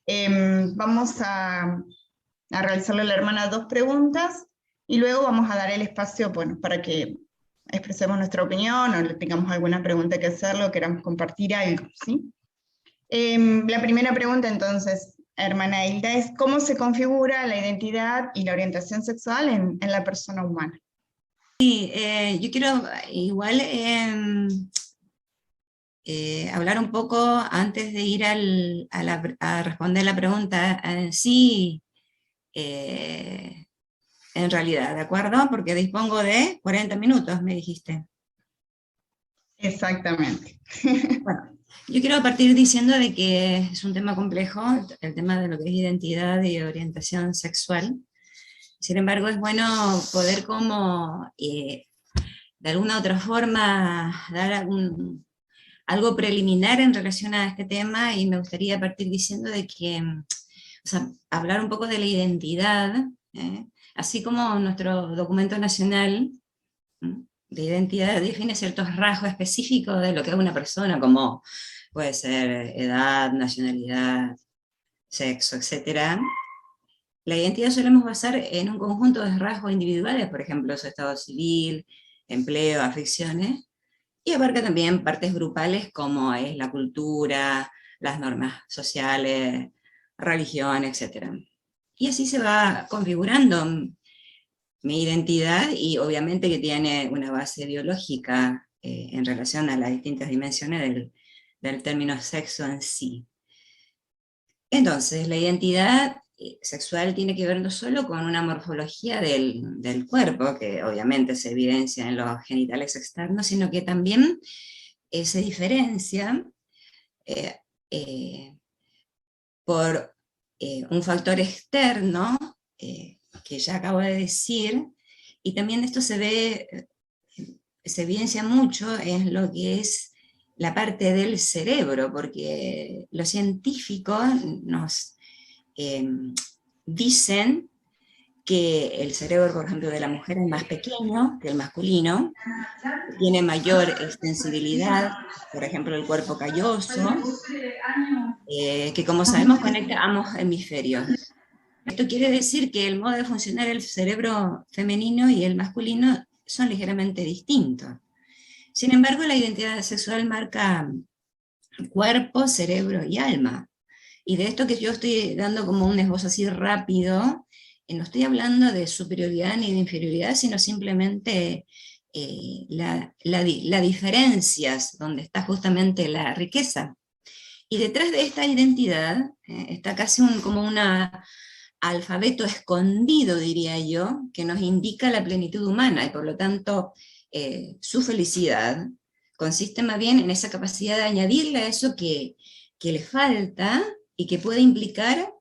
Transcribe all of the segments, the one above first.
Vamos a realizarle a la hermana dos preguntas y luego vamos a dar el espacio, bueno, para que expresemos nuestra opinión o le tengamos alguna pregunta que hacerle o queramos compartir algo, ¿sí? La primera pregunta entonces, hermana Hilda, es ¿cómo se configura la identidad y la orientación sexual en la persona humana? Yo quiero igual hablar un poco antes de ir a responder la pregunta en sí, en realidad, ¿de acuerdo? Porque dispongo de 40 minutos, me dijiste. Exactamente. Bueno, yo quiero partir diciendo de que es un tema complejo, el tema de lo que es identidad y orientación sexual. Sin embargo, es bueno poder como, de alguna otra forma, dar algo preliminar en relación a este tema, y me gustaría partir diciendo de que, o sea, hablar un poco de la identidad, así como nuestro documento nacional de identidad define ciertos rasgos específicos de lo que es una persona, como puede ser edad, nacionalidad, sexo, etc. La identidad solemos basar en un conjunto de rasgos individuales, por ejemplo, su estado civil, empleo, aficiones, y abarca también partes grupales como es la cultura, las normas sociales, religión, etc. Y así se va configurando mi identidad, y obviamente que tiene una base biológica en relación a las distintas dimensiones del término sexo en sí. Entonces, la identidad sexual tiene que ver no solo con una morfología del cuerpo, que obviamente se evidencia en los genitales externos, sino que también se diferencia eh, eh, por un factor externo, que ya acabo de decir, y también esto se evidencia mucho en lo que es la parte del cerebro, porque los científicos nos dicen que el cerebro, por ejemplo, de la mujer es más pequeño que el masculino, tiene mayor sensibilidad, por ejemplo, el cuerpo calloso, que como sabemos conecta ambos hemisferios. Esto quiere decir que el modo de funcionar del cerebro femenino y el masculino son ligeramente distintos. Sin embargo, la identidad sexual marca cuerpo, cerebro y alma. Y de esto que yo estoy dando como un esbozo así rápido, no estoy hablando de superioridad ni de inferioridad, sino simplemente la diferencias, donde está justamente la riqueza. Y detrás de esta identidad está casi como un alfabeto escondido, diría yo, que nos indica la plenitud humana, y por lo tanto su felicidad consiste más bien en esa capacidad de añadirle a eso que le falta y que puede implicar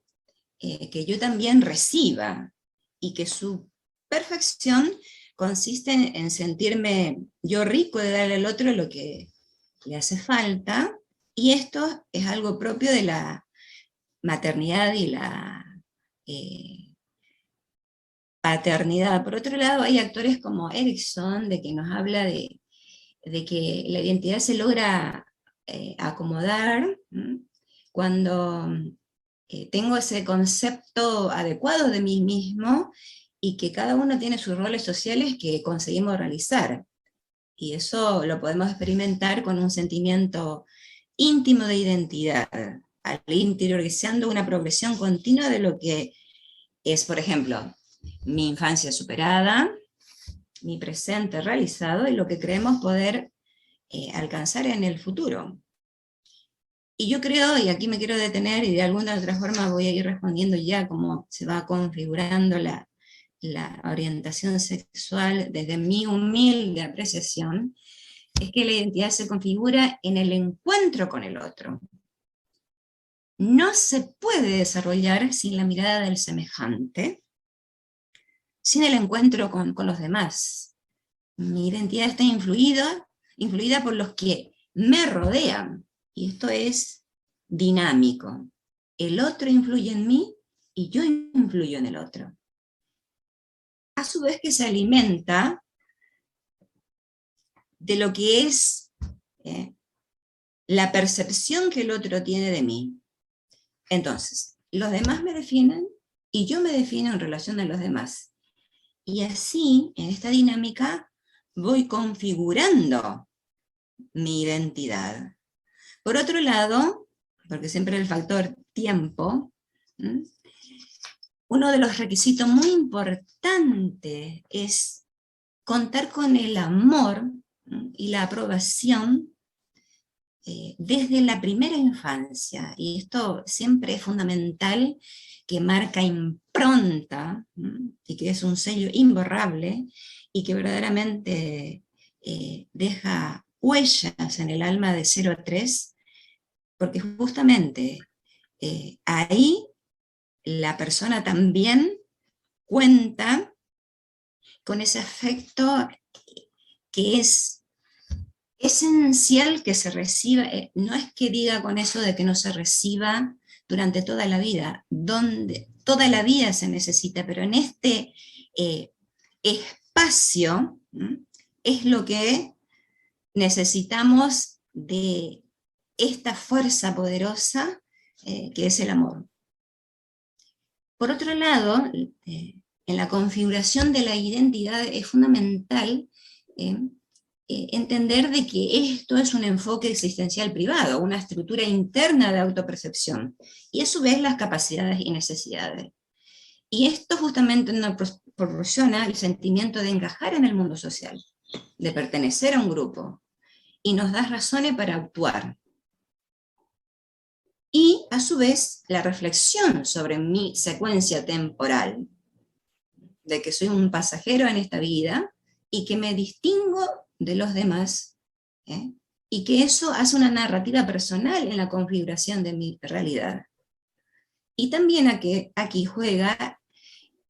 que yo también reciba, y que su perfección consiste en sentirme yo rico de darle al otro lo que le hace falta, y esto es algo propio de la maternidad y la eh, paternidad. Por otro lado, hay actores como Erickson, de que nos habla de que la identidad se logra acomodar cuando tengo ese concepto adecuado de mí mismo, y que cada uno tiene sus roles sociales que conseguimos realizar. Y eso lo podemos experimentar con un sentimiento íntimo de identidad, al interiorizando una progresión continua de lo que es, por ejemplo, mi infancia superada, mi presente realizado y lo que creemos poder alcanzar en el futuro. Y yo creo, y aquí me quiero detener, y de alguna otra forma voy a ir respondiendo ya cómo se va configurando la orientación sexual desde mi humilde apreciación, es que la identidad se configura en el encuentro con el otro. No se puede desarrollar sin la mirada del semejante, sin el encuentro con los demás. Mi identidad está influida por los que me rodean, y esto es dinámico. El otro influye en mí y yo influyo en el otro. A su vez que se alimenta de lo que es la percepción que el otro tiene de mí. Entonces, los demás me definen y yo me defino en relación a los demás. Y así, en esta dinámica, voy configurando mi identidad. Por otro lado, porque siempre el factor tiempo, uno de los requisitos muy importantes es contar con el amor y la aprobación desde la primera infancia, y esto siempre es fundamental, que marca impronta, y que es un sello imborrable, y que verdaderamente deja huellas en el alma de 0 a 3, porque justamente ahí la persona también cuenta con ese afecto que es esencial que se reciba. No es que diga con eso de que no se reciba durante toda la vida, donde toda la vida se necesita, pero en este espacio es lo que necesitamos de esta fuerza poderosa que es el amor. Por otro lado, en la configuración de la identidad es fundamental entender de que esto es un enfoque existencial privado, una estructura interna de autopercepción, y a su vez las capacidades y necesidades. Y esto justamente nos proporciona el sentimiento de encajar en el mundo social, de pertenecer a un grupo, y nos da razones para actuar. Y a su vez la reflexión sobre mi secuencia temporal, de que soy un pasajero en esta vida y que me distingo de los demás, y que eso hace una narrativa personal en la configuración de mi realidad. Y también aquí juega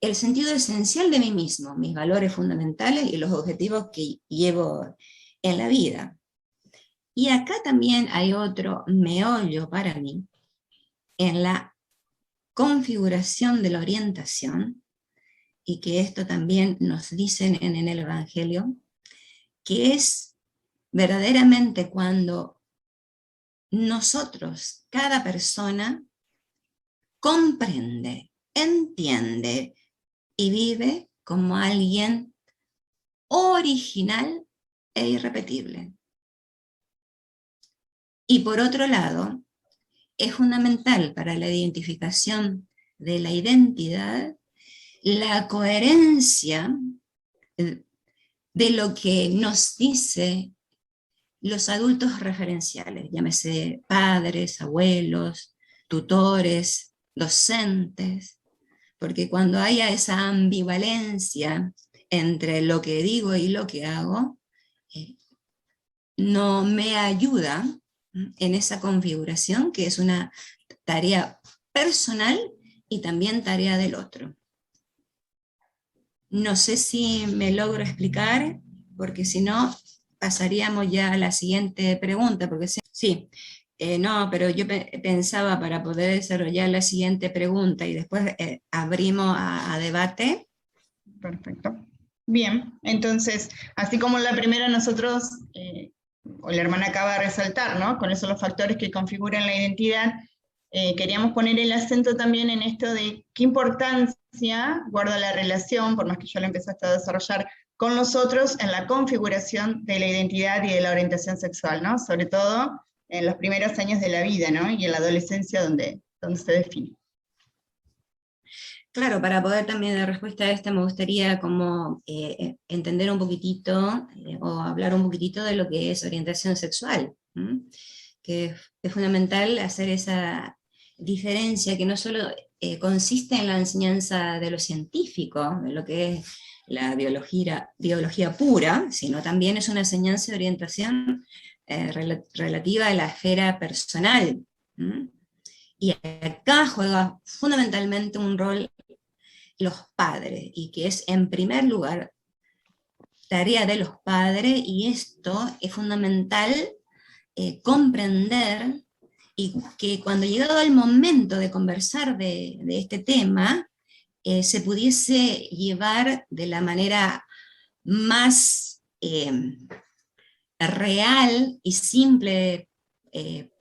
el sentido esencial de mí mismo, mis valores fundamentales y los objetivos que llevo en la vida. Y acá también hay otro meollo para mí, en la configuración de la orientación, y que esto también nos dicen en el Evangelio, que es verdaderamente cuando nosotros, cada persona, comprende, entiende y vive como alguien original e irrepetible. Y por otro lado, es fundamental para la identificación de la identidad la coherencia de lo que nos dice los adultos referenciales, llámese padres, abuelos, tutores, docentes, porque cuando haya esa ambivalencia entre lo que digo y lo que hago, no me ayuda en esa configuración, que es una tarea personal y también tarea del otro. No sé si me logro explicar, porque si no, pasaríamos ya a la siguiente pregunta, porque sí, no, pero yo pensaba para poder desarrollar la siguiente pregunta y después abrimos a debate. Perfecto. Bien, entonces, así como la primera nosotros, o la hermana acaba de resaltar, ¿no? Con esos los factores que configuran la identidad, queríamos poner el acento también en esto de qué importancia guarda la relación, por más que yo la empezaste a desarrollar, con los otros en la configuración de la identidad y de la orientación sexual, ¿no? Sobre todo en los primeros años de la vida, ¿no? Y en la adolescencia donde se define. Claro, para poder también dar respuesta a esta me gustaría como entender un poquitito o hablar un poquitito de lo que es orientación sexual, que es fundamental hacer esa diferencia que no solo consiste en la enseñanza de lo científico, de lo que es la biología pura, sino también es una enseñanza de orientación relativa a la esfera personal. Y acá juega fundamentalmente un rol los padres, y que es en primer lugar tarea de los padres, y esto es fundamental comprender, y que cuando llegado el momento de conversar de este tema, se pudiese llevar de la manera más real y simple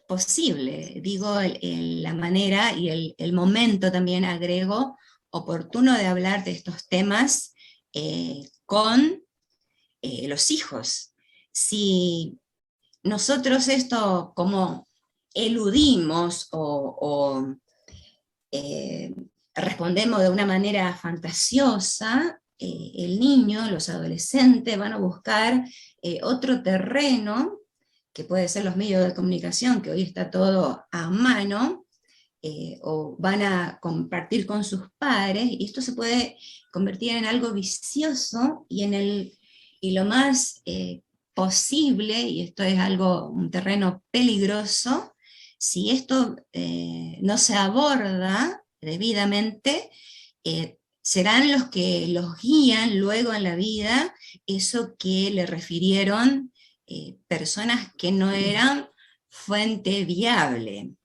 posible, digo, la manera y el momento también agrego oportuno de hablar de estos temas con los hijos. Si nosotros esto como eludimos o respondemos de una manera fantasiosa, el niño, los adolescentes van a buscar otro terreno, que puede ser los medios de comunicación, que hoy está todo a mano, o van a compartir con sus padres, y esto se puede convertir en algo vicioso, y lo más posible, y esto es un terreno peligroso, si esto no se aborda debidamente, serán los que los guían luego en la vida, eso que le refirieron personas que no eran fuente viable.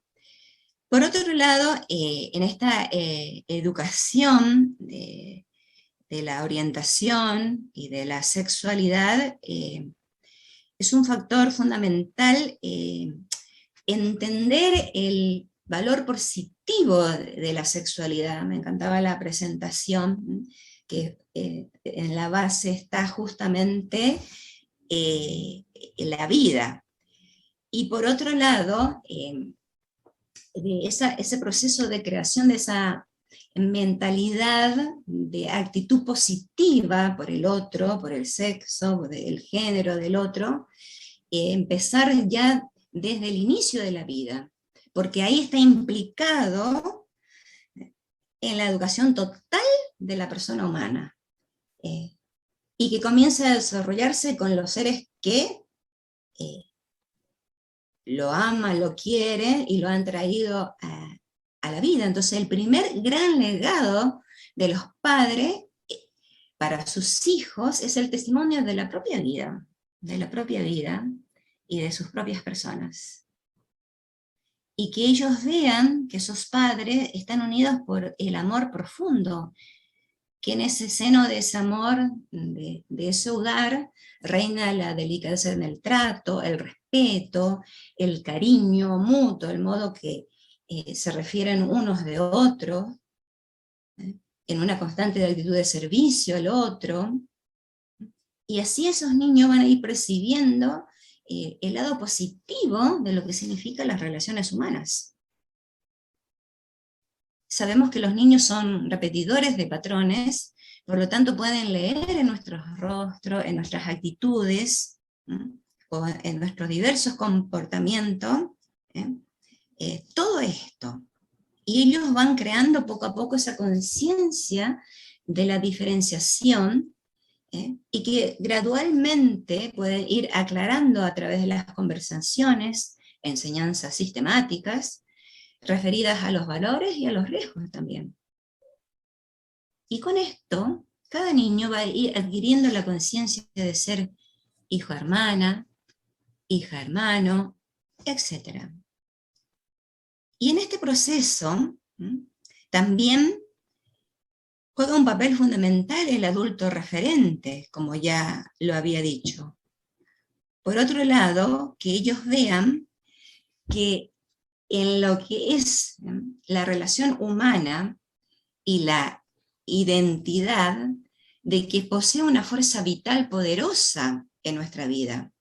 Por otro lado, en esta educación de la orientación y de la sexualidad, es un factor fundamental entender el valor positivo de la sexualidad. Me encantaba la presentación, que en la base está justamente la vida. Y por otro lado, ese proceso de creación de esa mentalidad de actitud positiva por el otro, por el sexo, por el género del otro, empezar ya desde el inicio de la vida, porque ahí está implicado en la educación total de la persona humana, y que comienza a desarrollarse con los seres que lo aman, lo quieren y lo han traído a la vida. Entonces el primer gran legado de los padres para sus hijos es el testimonio de la propia vida y de sus propias personas. Y que ellos vean que esos padres están unidos por el amor profundo, que en ese seno de ese amor, de ese hogar, reina la delicadeza en el trato, el respeto, el cariño mutuo, el modo que se refieren unos de otros, en una constante actitud de servicio al otro. Y así esos niños van a ir percibiendo el lado positivo de lo que significan las relaciones humanas. Sabemos que los niños son repetidores de patrones, por lo tanto pueden leer en nuestros rostros, en nuestras actitudes, o en nuestros diversos comportamientos, todo esto. Y ellos van creando poco a poco esa conciencia de la diferenciación, y que gradualmente pueden ir aclarando a través de las conversaciones, enseñanzas sistemáticas, referidas a los valores y a los riesgos también. Y con esto, cada niño va a ir adquiriendo la conciencia de ser hijo-hermana, hija-hermano, etc. Y en este proceso también juega un papel fundamental el adulto referente, como ya lo había dicho. Por otro lado, que ellos vean que en lo que es la relación humana y la identidad, de que posee una fuerza vital poderosa en nuestra vida.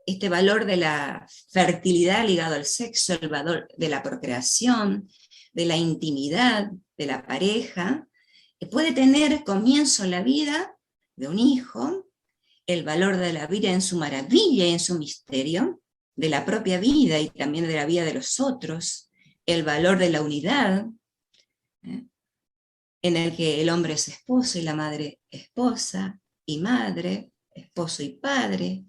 Este valor de la fertilidad ligado al sexo, el valor de la procreación, de la intimidad, de la pareja, puede tener comienzo en la vida de un hijo, el valor de la vida en su maravilla y en su misterio, de la propia vida y también de la vida de los otros, el valor de la unidad, en el que el hombre es esposo y la madre esposa y madre, esposo y padre,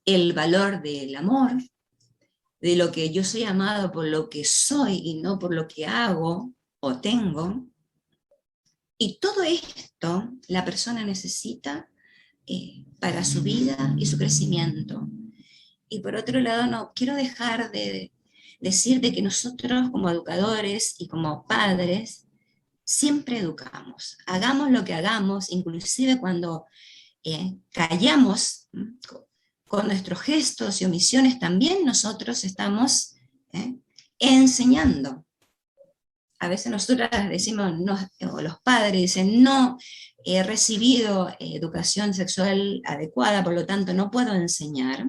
el valor del amor, de lo que yo soy amado por lo que soy y no por lo que hago o tengo. Y todo esto la persona necesita para su vida y su crecimiento. Y por otro lado, no quiero dejar de decir de que nosotros como educadores y como padres siempre educamos. Hagamos lo que hagamos, inclusive cuando callamos con nuestros gestos y omisiones también nosotros estamos enseñando. A veces nosotras decimos, no, o los padres dicen, no he recibido educación sexual adecuada, por lo tanto no puedo enseñar.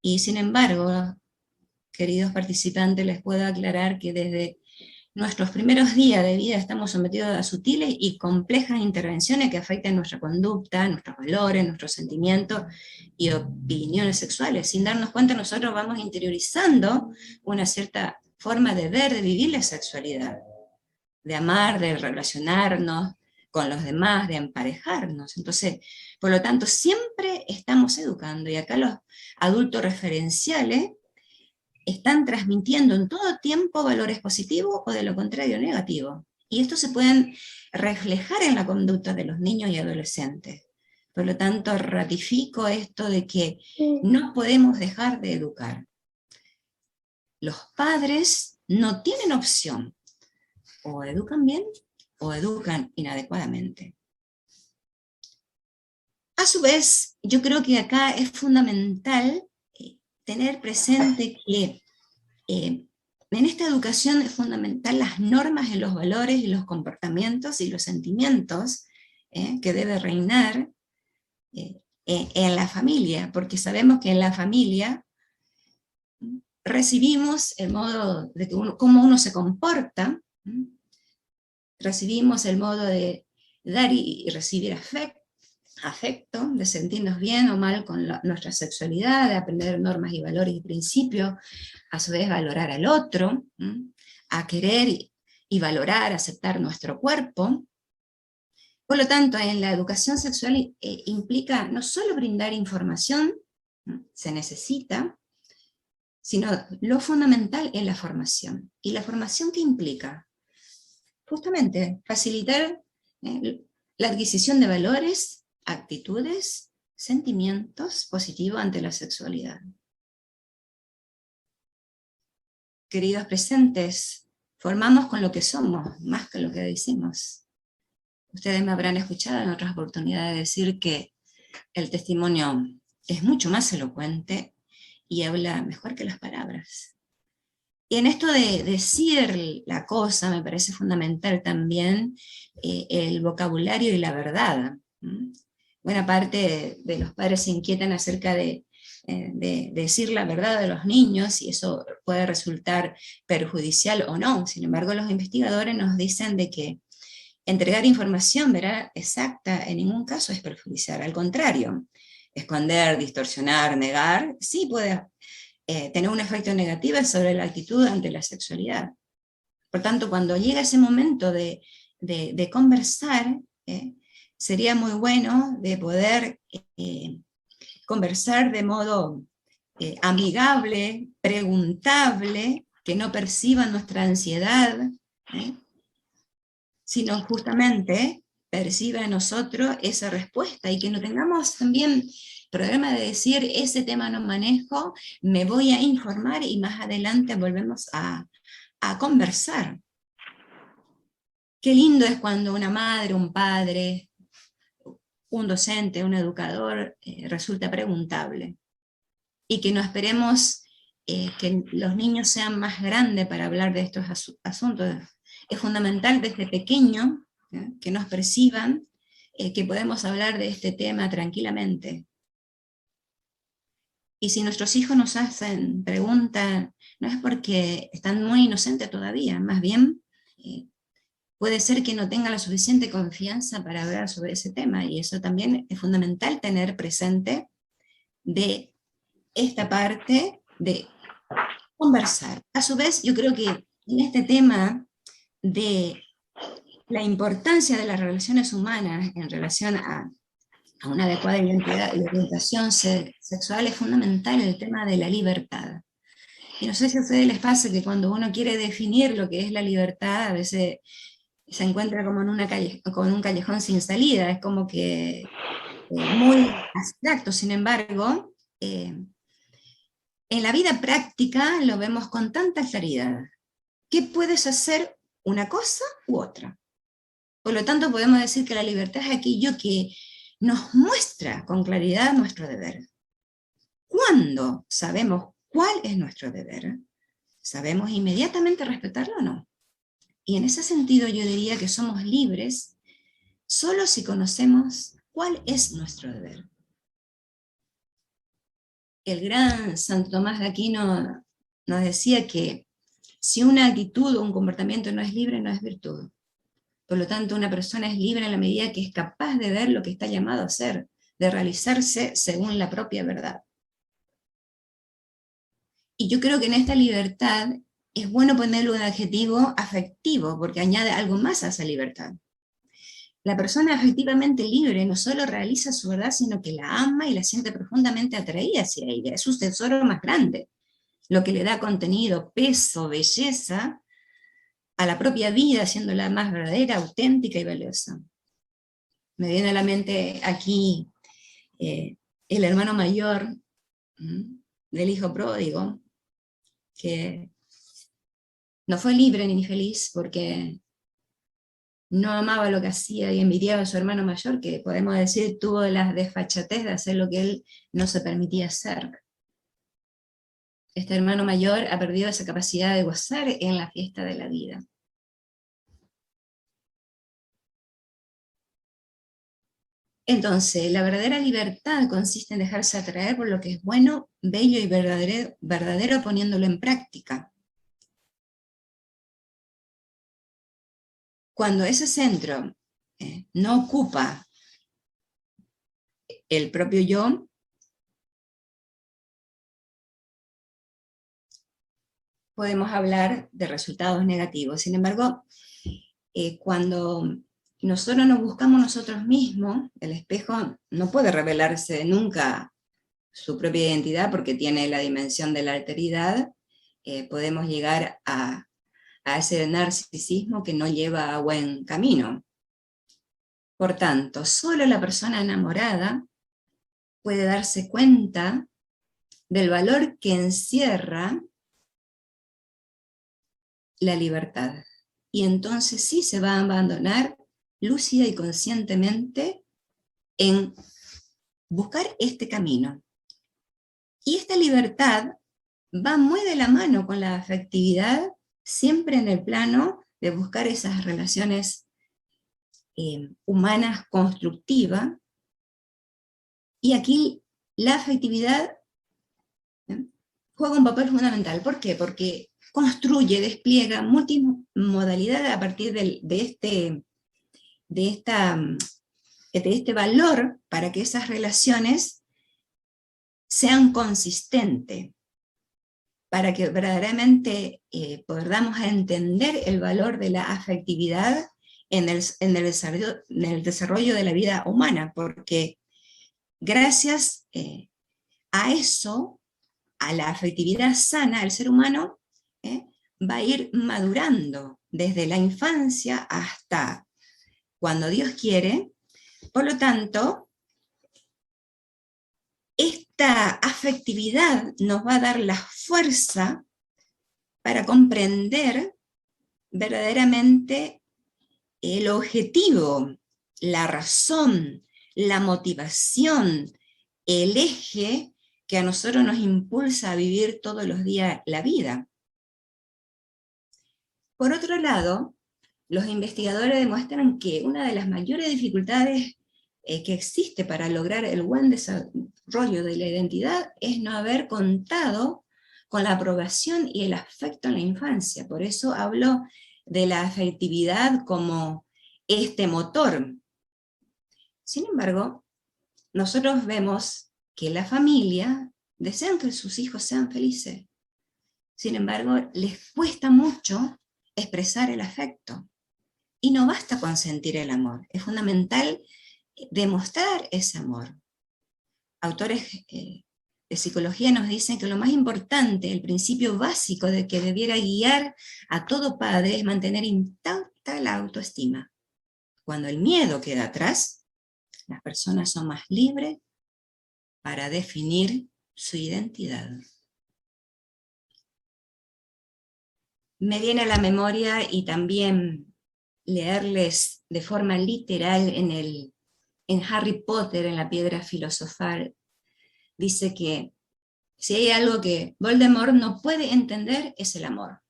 Y sin embargo, queridos participantes, les puedo aclarar que desde nuestros primeros días de vida estamos sometidos a sutiles y complejas intervenciones que afectan nuestra conducta, nuestros valores, nuestros sentimientos y opiniones sexuales. Sin darnos cuenta, nosotros vamos interiorizando una cierta forma de ver, de vivir la sexualidad, de amar, de relacionarnos con los demás, de emparejarnos. Entonces, por lo tanto, siempre estamos educando, y acá los adultos referenciales están transmitiendo en todo tiempo valores positivos o de lo contrario negativos. Y esto se pueden reflejar en la conducta de los niños y adolescentes. Por lo tanto, ratifico esto de que no podemos dejar de educar. Los padres no tienen opción. O educan bien o educan inadecuadamente. A su vez, yo creo que acá es fundamental tener presente que en esta educación es fundamental las normas y los valores y los comportamientos y los sentimientos que debe reinar en la familia, porque sabemos que en la familia recibimos el modo de cómo uno se comporta, recibimos el modo de dar y recibir afecto, de sentirnos bien o mal con nuestra sexualidad, de aprender normas y valores y principios, a su vez valorar al otro, a querer y valorar, aceptar nuestro cuerpo. Por lo tanto, en la educación sexual implica no solo brindar información, se necesita, sino lo fundamental es la formación. ¿Y la formación qué implica? Justamente facilitar la adquisición de valores, actitudes, sentimientos positivos ante la sexualidad. Queridos presentes, formamos con lo que somos, más que lo que decimos. Ustedes me habrán escuchado en otras oportunidades decir que el testimonio es mucho más elocuente y habla mejor que las palabras. Y en esto de decir la cosa me parece fundamental también el vocabulario y la verdad. Buena parte de los padres se inquietan acerca de decir la verdad de los niños, y eso puede resultar perjudicial o no. Sin embargo, los investigadores nos dicen de que entregar información veraz exacta en ningún caso es perjudicial, al contrario, esconder, distorsionar, negar, sí puede tener un efecto negativo sobre la actitud ante la sexualidad. Por tanto, cuando llega ese momento de conversar, sería muy bueno de poder conversar de modo amigable, preguntable, que no perciban nuestra ansiedad, sino justamente perciba en nosotros esa respuesta, y que no tengamos también problema de decir, ese tema no manejo, me voy a informar y más adelante volvemos a conversar. Qué lindo es cuando una madre, un padre, un docente, un educador resulta preguntable, y que no esperemos que los niños sean más grandes para hablar de estos asuntos. Es fundamental desde pequeño que nos perciban que podemos hablar de este tema tranquilamente. Y si nuestros hijos nos hacen preguntas, no es porque están muy inocentes todavía, más bien puede ser que no tengan la suficiente confianza para hablar sobre ese tema, y eso también es fundamental tener presente de esta parte de conversar. A su vez, yo creo que en este tema de la importancia de las relaciones humanas en relación a una adecuada identidad y orientación sexual es fundamental el tema de la libertad. Y no sé si a ustedes les pasa que cuando uno quiere definir lo que es la libertad, a veces se encuentra como en con un callejón sin salida, es como que muy abstracto. Sin embargo, en la vida práctica lo vemos con tanta claridad. ¿Qué puedes hacer una cosa u otra? Por lo tanto, podemos decir que la libertad es aquello que nos muestra con claridad nuestro deber. Cuando sabemos cuál es nuestro deber, ¿sabemos inmediatamente respetarlo o no? Y en ese sentido yo diría que somos libres solo si conocemos cuál es nuestro deber. El gran Santo Tomás de Aquino nos decía que si una actitud o un comportamiento no es libre, no es virtud. Por lo tanto, una persona es libre en la medida que es capaz de ver lo que está llamado a ser, de realizarse según la propia verdad. Y yo creo que en esta libertad es bueno ponerle un adjetivo afectivo, porque añade algo más a esa libertad. La persona afectivamente libre no solo realiza su verdad, sino que la ama y la siente profundamente atraída hacia ella. Es su tesoro más grande, lo que le da contenido, peso, belleza a la propia vida, haciéndola más verdadera, auténtica y valiosa. Me viene a la mente aquí el hermano mayor del hijo pródigo, que no fue libre ni feliz porque no amaba lo que hacía y envidiaba a su hermano mayor, que podemos decir tuvo la desfachatez de hacer lo que él no se permitía hacer. Este hermano mayor ha perdido esa capacidad de gozar en la fiesta de la vida. Entonces, la verdadera libertad consiste en dejarse atraer por lo que es bueno, bello y verdadero poniéndolo en práctica. Cuando ese centro no ocupa el propio yo, podemos hablar de resultados negativos. Sin embargo, cuando nosotros nos buscamos nosotros mismos, el espejo no puede revelarse nunca su propia identidad porque tiene la dimensión de la alteridad. Podemos llegar a ese narcisismo que no lleva a buen camino. Por tanto, solo la persona enamorada puede darse cuenta del valor que encierra la libertad. Y entonces sí se va a abandonar lúcida y conscientemente en buscar este camino. Y esta libertad va muy de la mano con la afectividad, siempre en el plano de buscar esas relaciones humanas constructivas. Y aquí la afectividad juega un papel fundamental. ¿Por qué? Porque construye, despliega multimodalidad a partir de este valor para que esas relaciones sean consistentes, para que verdaderamente podamos entender el valor de la afectividad en el desarrollo de la vida humana, porque gracias a eso, a la afectividad sana, el ser humano va a ir madurando desde la infancia hasta cuando Dios quiere. Por lo tanto, esta afectividad nos va a dar la fuerza para comprender verdaderamente el objetivo, la razón, la motivación, el eje que a nosotros nos impulsa a vivir todos los días la vida. Por otro lado, los investigadores demuestran que una de las mayores dificultades que existe para lograr el buen desarrollo de la identidad es no haber contado con la aprobación y el afecto en la infancia. Por eso hablo de la afectividad como este motor. Sin embargo, nosotros vemos que la familia desean que sus hijos sean felices. Sin embargo, les cuesta mucho expresar el afecto. Y no basta con sentir el amor, es fundamental demostrar ese amor. Autores de psicología nos dicen que lo más importante, el principio básico de que debiera guiar a todo padre es mantener intacta la autoestima. Cuando el miedo queda atrás, las personas son más libres para definir su identidad. Me viene a la memoria y también leerles de forma literal en el en Harry Potter, en la piedra filosofal, dice que si hay algo que Voldemort no puede entender es el amor.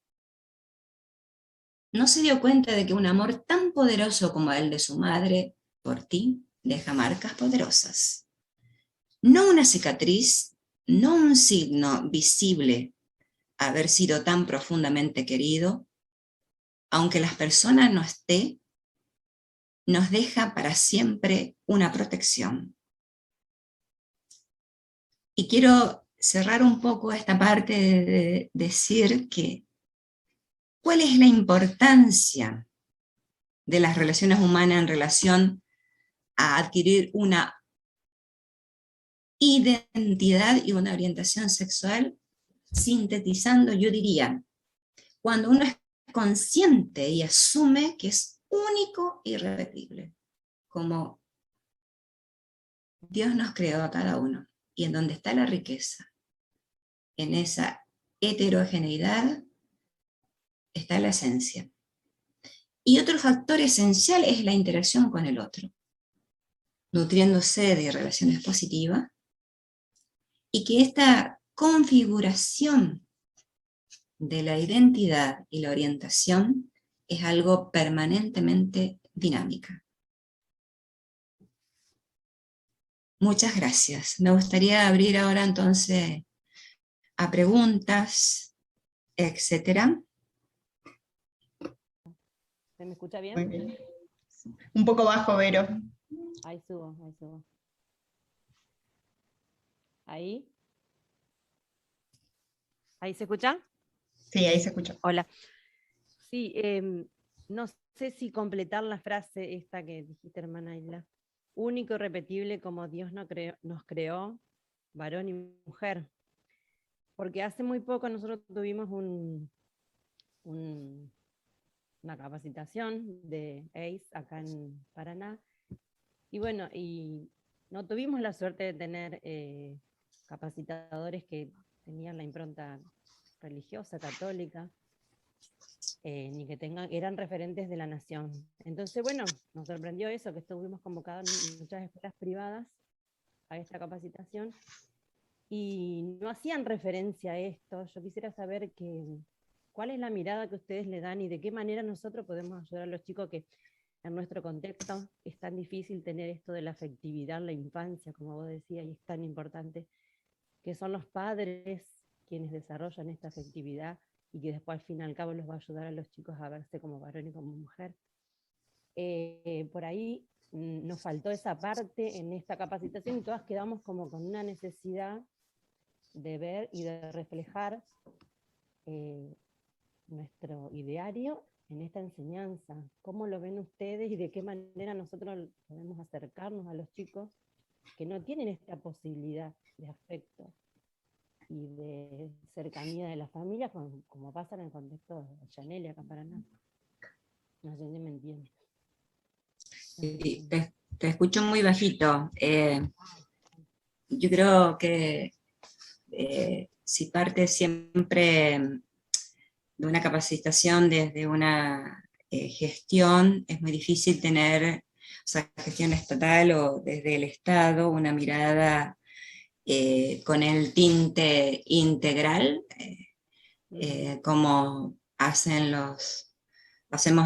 No se dio cuenta de que un amor tan poderoso como el de su madre por ti deja marcas poderosas. No una cicatriz, no un signo visible haber sido tan profundamente querido, aunque las personas no esté, nos deja para siempre una protección. Y quiero cerrar un poco esta parte de decir que ¿cuál es la importancia de las relaciones humanas en relación a adquirir una identidad y una orientación sexual? Sintetizando, yo diría, cuando uno es consciente y asume que es único e irrepetible, como Dios nos creó a cada uno, y en donde está la riqueza, en esa heterogeneidad está la esencia. Y otro factor esencial es la interacción con el otro, nutriéndose de relaciones positivas, y que esta configuración de la identidad y la orientación es algo permanentemente dinámica. Muchas gracias. Me gustaría abrir ahora entonces a preguntas, etcétera. ¿Se me escucha bien? Muy bien. Un poco bajo, Vero. Ahí subo, ahí subo. Ahí. ¿Ahí se escucha? Sí, ahí se escucha. Hola. Sí, no sé si completar la frase esta que dijiste, hermana Isla. Único y repetible como Dios nos creó, varón y mujer. Porque hace muy poco nosotros tuvimos una capacitación de ACE acá en Paraná. Y bueno, y no tuvimos la suerte de tener capacitadores que tenían la impronta religiosa, católica, ni que eran referentes de la nación. Entonces, bueno, nos sorprendió eso, que estuvimos convocados en muchas escuelas privadas a esta capacitación, y no hacían referencia a esto. Yo quisiera saber cuál es la mirada que ustedes le dan y de qué manera nosotros podemos ayudar a los chicos que en nuestro contexto es tan difícil tener esto de la afectividad en la infancia, como vos decías, y es tan importante, que son los padres quienes desarrollan esta afectividad y que después al fin y al cabo los va a ayudar a los chicos a verse como varón y como mujer. Por ahí nos faltó esa parte en esta capacitación y todas quedamos como con una necesidad de ver y de reflejar nuestro ideario en esta enseñanza. ¿Cómo lo ven ustedes y de qué manera nosotros podemos acercarnos a los chicos que no tienen esta posibilidad de afecto y de cercanía de la familia, como pasa en el contexto de Chanel y acá en Paraná? No sé si me entienden. Sí, te escucho muy bajito. Yo creo que si parte siempre de una capacitación desde una gestión, es muy difícil tener, o sea, gestión estatal o desde el Estado, una mirada con el tinte integral, como hacemos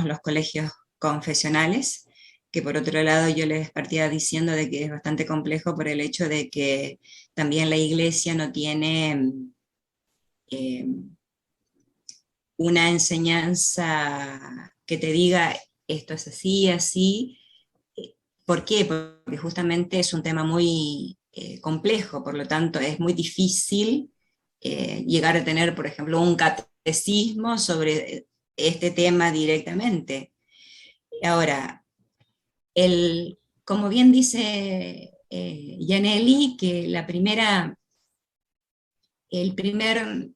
los colegios confesionales, que por otro lado yo les partía diciendo de que es bastante complejo por el hecho de que también la iglesia no tiene una enseñanza que te diga esto es así, así. ¿Por qué? Porque justamente es un tema muy complejo, por lo tanto es muy difícil llegar a tener, por ejemplo, un catecismo sobre este tema directamente. Ahora, como bien dice Yaneli, que el primer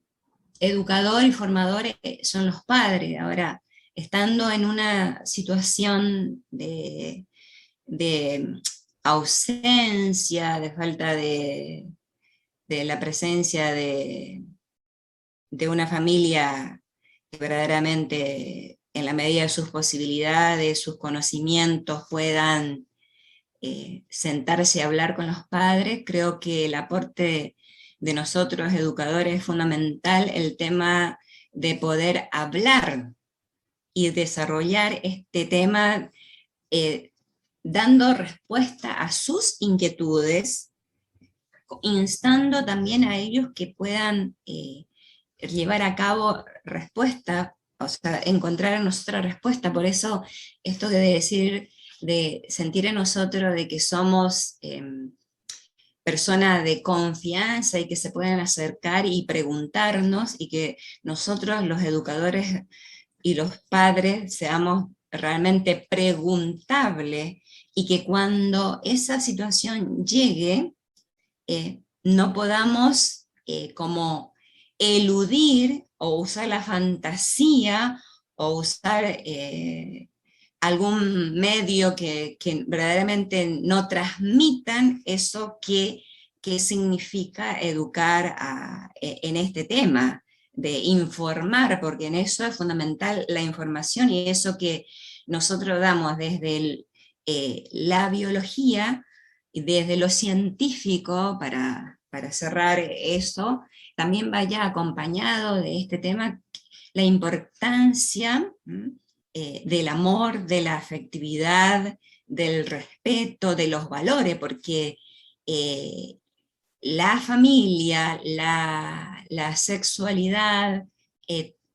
educador y formador son los padres. Ahora, estando en una situación de ausencia, de falta de la presencia de una familia que verdaderamente, en la medida de sus posibilidades, sus conocimientos, puedan sentarse a hablar con los padres. Creo que el aporte de nosotros, educadores, es fundamental, el tema de poder hablar y desarrollar este tema, dando respuesta a sus inquietudes, instando también a ellos que puedan llevar a cabo respuesta, o sea, encontrar en nosotros respuesta. Por eso esto de decir, de sentir en nosotros de que somos personas de confianza y que se pueden acercar y preguntarnos, y que nosotros los educadores y los padres seamos realmente preguntables, y que cuando esa situación llegue, no podamos como eludir o usar la fantasía o usar algún medio que verdaderamente no transmitan eso que significa educar en este tema, de informar, porque en eso es fundamental la información, y eso que nosotros damos desde la biología y desde lo científico, para cerrar eso, también vaya acompañado de este tema, la importancia del amor, de la afectividad, del respeto, de los valores, porque la familia, la sexualidad,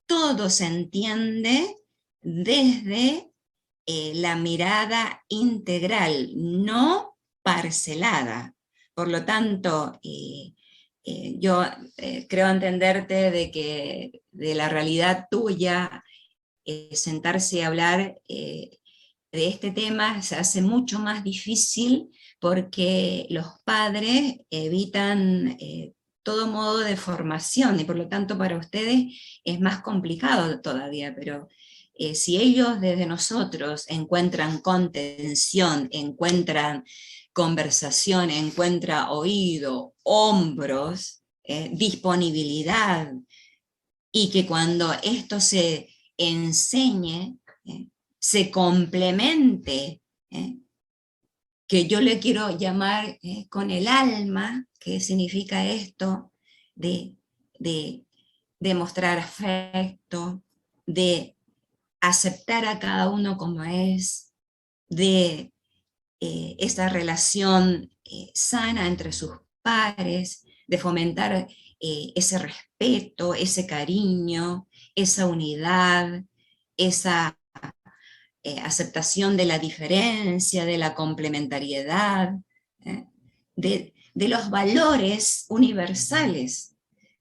todo se entiende desde la mirada integral, no parcelada. Por lo tanto, yo creo entenderte de que de la realidad tuya, sentarse a hablar de este tema se hace mucho más difícil, porque los padres evitan todo modo de formación, y por lo tanto para ustedes es más complicado todavía. Pero si ellos desde nosotros encuentran contención, encuentran conversación, encuentran oído, hombros, disponibilidad, y que cuando esto se enseñe, se complemente, que yo le quiero llamar con el alma, que significa esto de mostrar afecto, de aceptar a cada uno como es, de esa relación sana entre sus pares, de fomentar ese respeto, ese cariño, esa unidad, esa aceptación de la diferencia, de la complementariedad, ¿eh? de los valores universales.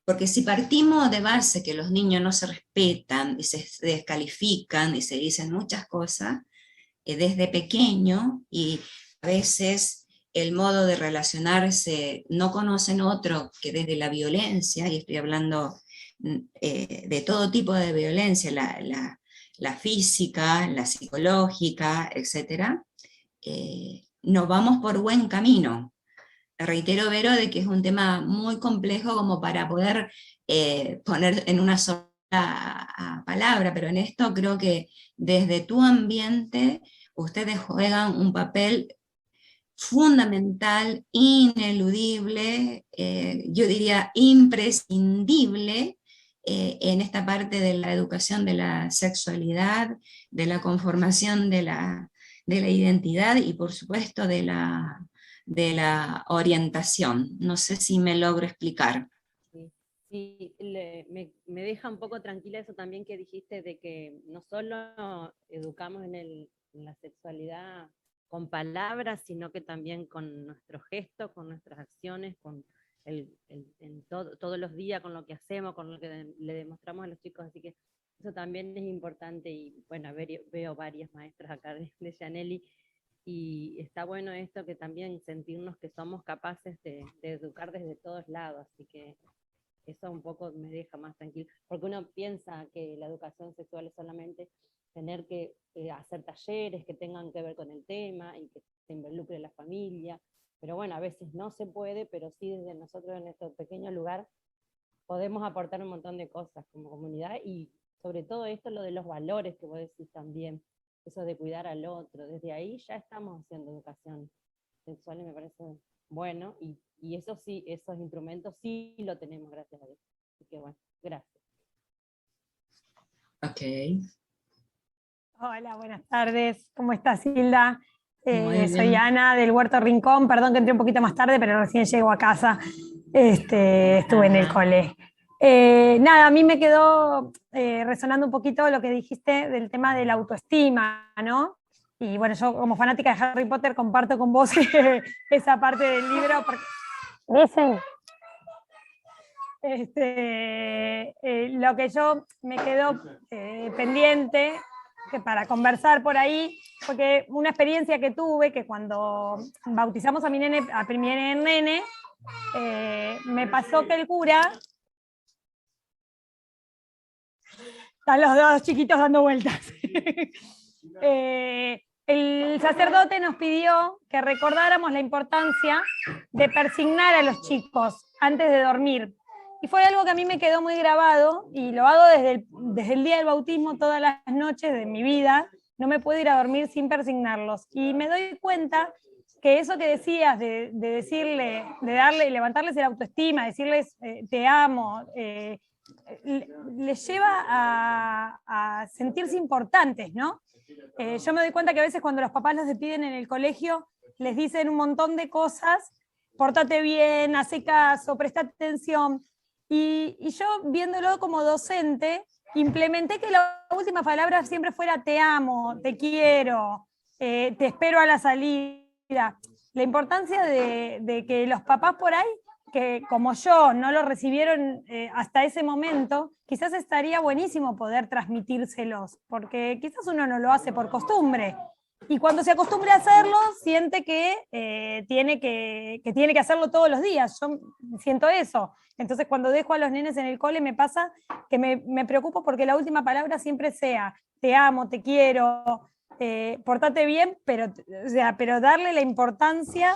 Porque si partimos de base que los niños no se respetan y se descalifican y se dicen muchas cosas desde pequeño, y a veces el modo de relacionarse no conocen otro que desde la violencia, y estoy hablando de todo tipo de violencia, la física, la psicológica, etc., nos vamos por buen camino. Reitero, Vero, de que es un tema muy complejo como para poder poner en una sola palabra, pero en esto creo que desde tu ambiente ustedes juegan un papel fundamental, ineludible, yo diría imprescindible, en esta parte de la educación de la sexualidad, de la conformación de la identidad y por supuesto de la orientación. No sé si me logro explicar. Sí, sí, me deja un poco tranquila eso también que dijiste, de que no solo educamos en la sexualidad con palabras, sino que también con nuestros gestos, con nuestras acciones, con todos los días, con lo que hacemos, con lo que le demostramos a los chicos. Así que eso también es importante. Y bueno, veo varias maestras acá de Gianelli, y está bueno esto, que también sentirnos que somos capaces de educar desde todos lados. Así que eso un poco me deja más tranquilo, porque uno piensa que la educación sexual es solamente tener que hacer talleres que tengan que ver con el tema y que se involucre la familia, pero bueno, a veces no se puede, pero sí desde nosotros en este pequeño lugar podemos aportar un montón de cosas como comunidad, y sobre todo esto, lo de los valores que vos decís también, eso de cuidar al otro, desde ahí ya estamos haciendo educación sexuales me parece bueno, y eso sí, esos instrumentos sí lo tenemos, gracias a Dios. Así que bueno, gracias. Ok. Hola, buenas tardes. ¿Cómo estás, Hilda? Muy Soy bien. Ana del Huerto Rincón. Perdón que entré un poquito más tarde, pero recién llego a casa. Estuve en el Ajá. cole. Nada, a mí me quedó resonando un poquito lo que dijiste del tema de la autoestima, ¿no? Y bueno, yo como fanática de Harry Potter comparto con vos esa parte del libro. Dicen, lo que yo me quedo pendiente que para conversar por ahí, porque una experiencia que tuve, que cuando bautizamos a mi nene, me pasó que el cura, están los dos chiquitos dando vueltas, el sacerdote nos pidió que recordáramos la importancia de persignar a los chicos antes de dormir. Y fue algo que a mí me quedó muy grabado, y lo hago desde el día del bautismo, todas las noches de mi vida. No me puedo ir a dormir sin persignarlos. Y me doy cuenta que eso que decías de decirle, de levantarles la autoestima, decirles te amo, les lleva a sentirse importantes, ¿no? Yo me doy cuenta que a veces cuando los papás los despiden en el colegio, les dicen un montón de cosas: pórtate bien, hace caso, presta atención. Y yo, viéndolo como docente, implementé que la última palabra siempre fuera te amo, te quiero, te espero a la salida. La importancia de que los papás por ahí, que como yo no lo recibieron hasta ese momento, quizás estaría buenísimo poder transmitírselos, porque quizás uno no lo hace por costumbre. Y cuando se acostumbra a hacerlo, siente que tiene que hacerlo todos los días. Yo siento eso. Entonces, cuando dejo a los nenes en el cole, me pasa que me preocupo porque la última palabra siempre sea te amo, te quiero, portate bien, pero darle la importancia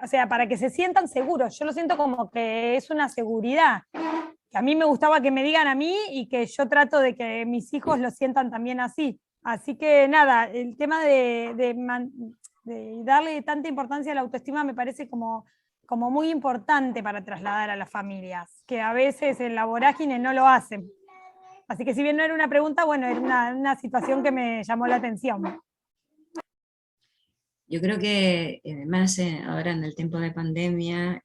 o sea, para que se sientan seguros. Yo lo siento como que es una seguridad, que a mí me gustaba que me digan a mí y que yo trato de que mis hijos lo sientan también así. Así que nada, el tema de darle tanta importancia a la autoestima me parece como muy importante para trasladar a las familias, que a veces en la vorágine no lo hacen. Así que si bien no era una pregunta, bueno, era una situación que me llamó la atención. Yo creo que más ahora en el tiempo de pandemia,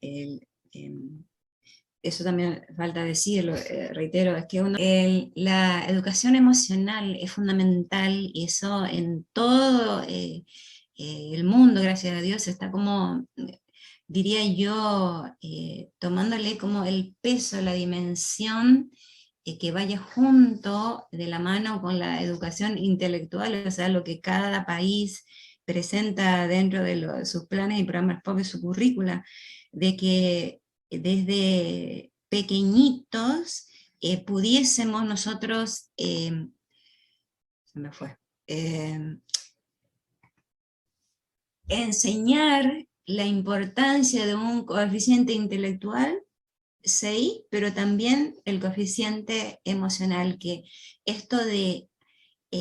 eso también falta decirlo, reitero, es que la educación emocional es fundamental, y eso en todo el mundo, gracias a Dios, está como, diría yo, tomándole como el peso, la dimensión que vaya junto de la mano con la educación intelectual, o sea, lo que cada país presenta dentro de sus planes y programas propios, su currícula, de que desde pequeñitos pudiésemos nosotros, se me fue, enseñar la importancia de un coeficiente intelectual, sí, pero también el coeficiente emocional, que esto de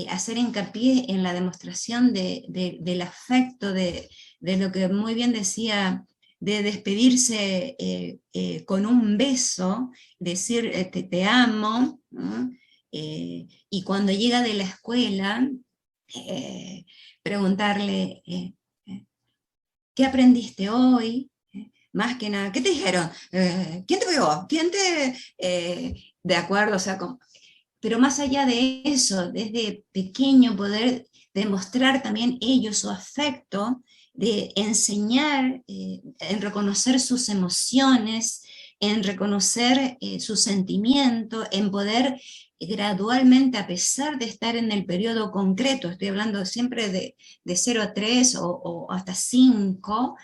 hacer hincapié en la demostración del afecto, de lo que muy bien decía, de despedirse con un beso, decir te amo, ¿no? Y cuando llega de la escuela, preguntarle, ¿qué aprendiste hoy? Más que nada, ¿qué te dijeron? ¿Quién te pegó? ¿Quién te...? De acuerdo, o sea, pero más allá de eso, desde pequeño poder demostrar también ellos su afecto, de enseñar, en reconocer sus emociones, en reconocer sus sentimientos, en poder gradualmente, a pesar de estar en el periodo concreto, estoy hablando siempre de 0 a 3 o hasta 5,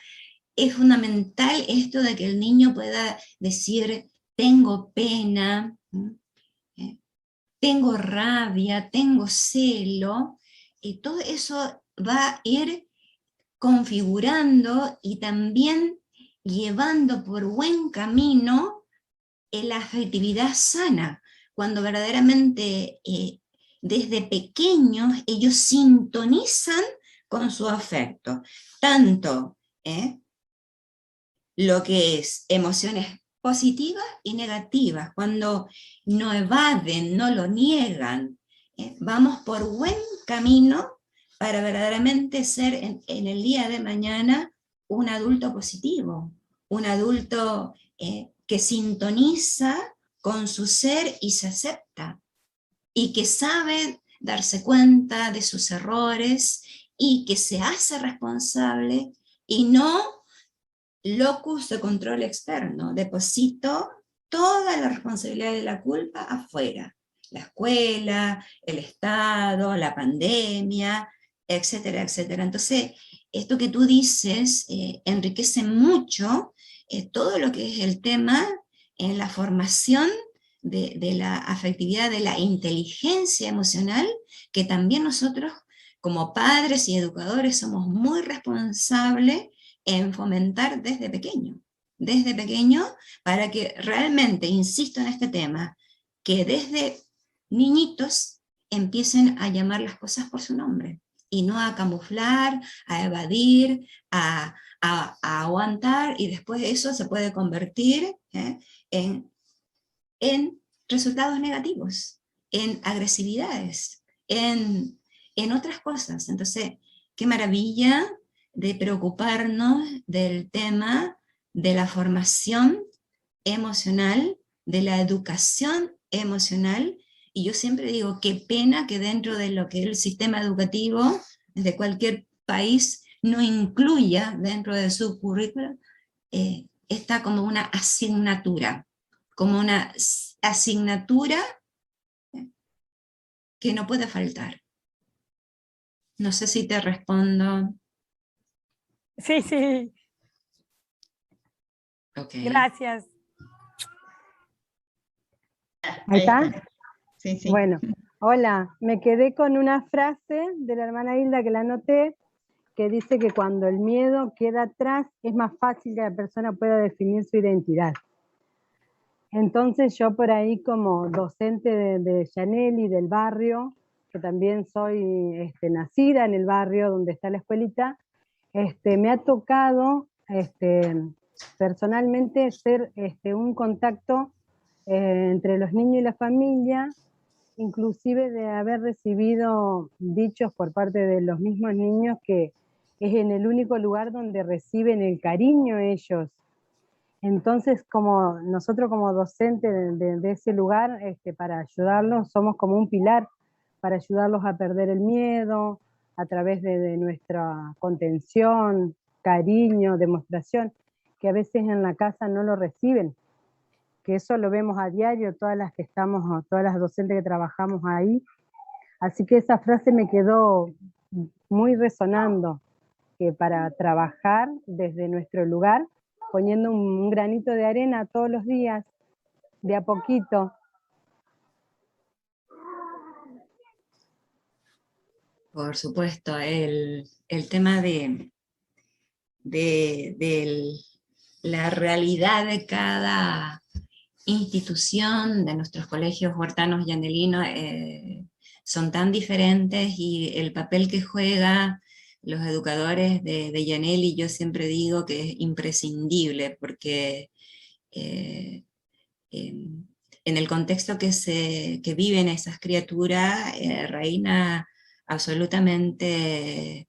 es fundamental esto de que el niño pueda decir, tengo pena, tengo rabia, tengo celo, y todo eso va a ir configurando y también llevando por buen camino la afectividad sana, cuando verdaderamente desde pequeños ellos sintonizan con su afecto, tanto lo que es emociones positivas y negativas, cuando no evaden, no lo niegan, vamos por buen camino para verdaderamente ser en el día de mañana un adulto positivo, un adulto que sintoniza con su ser y se acepta, y que sabe darse cuenta de sus errores y que se hace responsable y no locus de control externo, deposito toda la responsabilidad de la culpa afuera, la escuela, el Estado, la pandemia, etcétera, etcétera. Entonces, esto que tú dices enriquece mucho todo lo que es el tema en la formación de la afectividad, de la inteligencia emocional, que también nosotros como padres y educadores somos muy responsables en fomentar desde pequeño, para que realmente, insisto en este tema, que desde niñitos empiecen a llamar las cosas por su nombre, y no a camuflar, a evadir, a aguantar, y después eso se puede convertir en resultados negativos, en agresividades, en otras cosas. Entonces, qué maravilla de preocuparnos del tema de la formación emocional, de la educación emocional, y yo siempre digo, qué pena que dentro de lo que es el sistema educativo de cualquier país no incluya dentro de su currículo esta como una asignatura que no puede faltar. No sé si te respondo. Sí, sí. Okay. Gracias. ¿Ahí está? Sí, sí. Bueno, hola, me quedé con una frase de la hermana Hilda que la anoté, que dice que cuando el miedo queda atrás es más fácil que la persona pueda definir su identidad. Entonces yo por ahí como docente de Yaneli, del barrio, que también soy nacida en el barrio donde está la escuelita, me ha tocado personalmente ser un contacto entre los niños y la familia, inclusive de haber recibido dichos por parte de los mismos niños que es en el único lugar donde reciben el cariño ellos. Entonces, como nosotros como docentes de ese lugar, para ayudarlos, somos como un pilar para ayudarlos a perder el miedo, a través de nuestra contención, cariño, demostración, que a veces en la casa no lo reciben, que eso lo vemos a diario, todas las que estamos, todas las docentes que trabajamos ahí. Así que esa frase me quedó muy resonando, que para trabajar desde nuestro lugar, poniendo un granito de arena todos los días, de a poquito. Por supuesto, el tema de la realidad de cada institución, de nuestros colegios huertanos yanelinos, son tan diferentes, y el papel que juega los educadores de Yaneli, yo siempre digo que es imprescindible, porque en el contexto que viven esas criaturas, reina absolutamente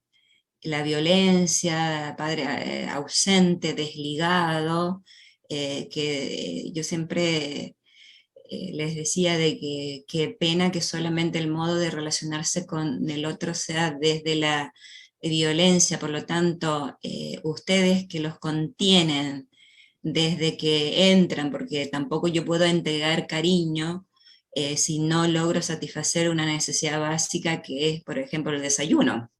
la violencia, padre ausente, desligado, que yo siempre les decía de que qué pena que solamente el modo de relacionarse con el otro sea desde la violencia. Por lo tanto, ustedes que los contienen desde que entran, porque tampoco yo puedo entregar cariño si no logro satisfacer una necesidad básica, que es, por ejemplo, el desayuno.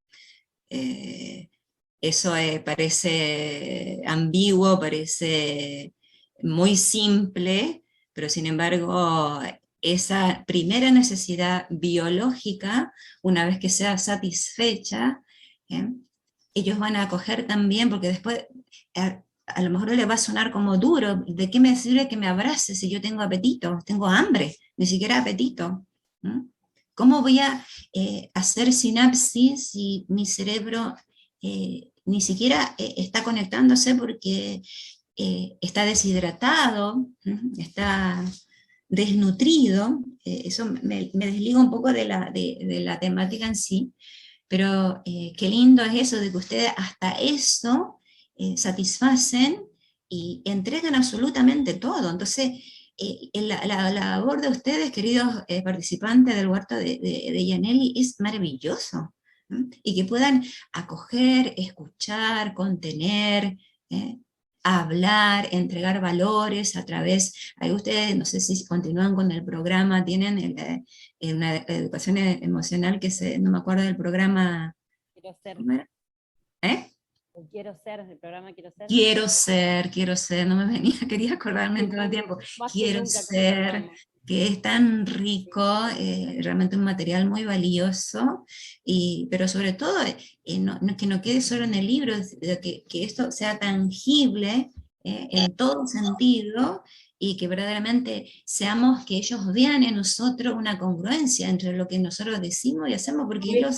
Eso parece ambiguo, parece muy simple, pero sin embargo esa primera necesidad biológica, una vez que sea satisfecha, ellos van a acoger también, porque después a lo mejor les va a sonar como duro, ¿de qué me sirve que me abrace si yo tengo apetito? Tengo hambre, ni siquiera apetito. ¿cómo voy a hacer sinapsis si mi cerebro ni siquiera está conectándose porque está deshidratado, está desnutrido? Eso me desliga un poco de la temática en sí, pero qué lindo es eso, de que ustedes hasta eso satisfacen y entregan absolutamente todo. Entonces, la labor de ustedes, queridos participantes del huerto de Yaneli, es maravilloso. Y que puedan acoger, escuchar, contener, hablar, entregar valores a través, ahí ustedes, no sé si continúan con el programa, tienen una educación emocional no me acuerdo del programa. Quiero ser. ¿Cómo era? Quiero ser, el programa Quiero ser. Quiero ser, no me venía, quería acordarme en todo el tiempo. Quiero ser, que es tan rico, realmente un material muy valioso, pero sobre todo que no quede solo en el libro, que esto sea tangible en todo sentido, y que verdaderamente seamos, que ellos vean en nosotros una congruencia entre lo que nosotros decimos y hacemos, porque ellos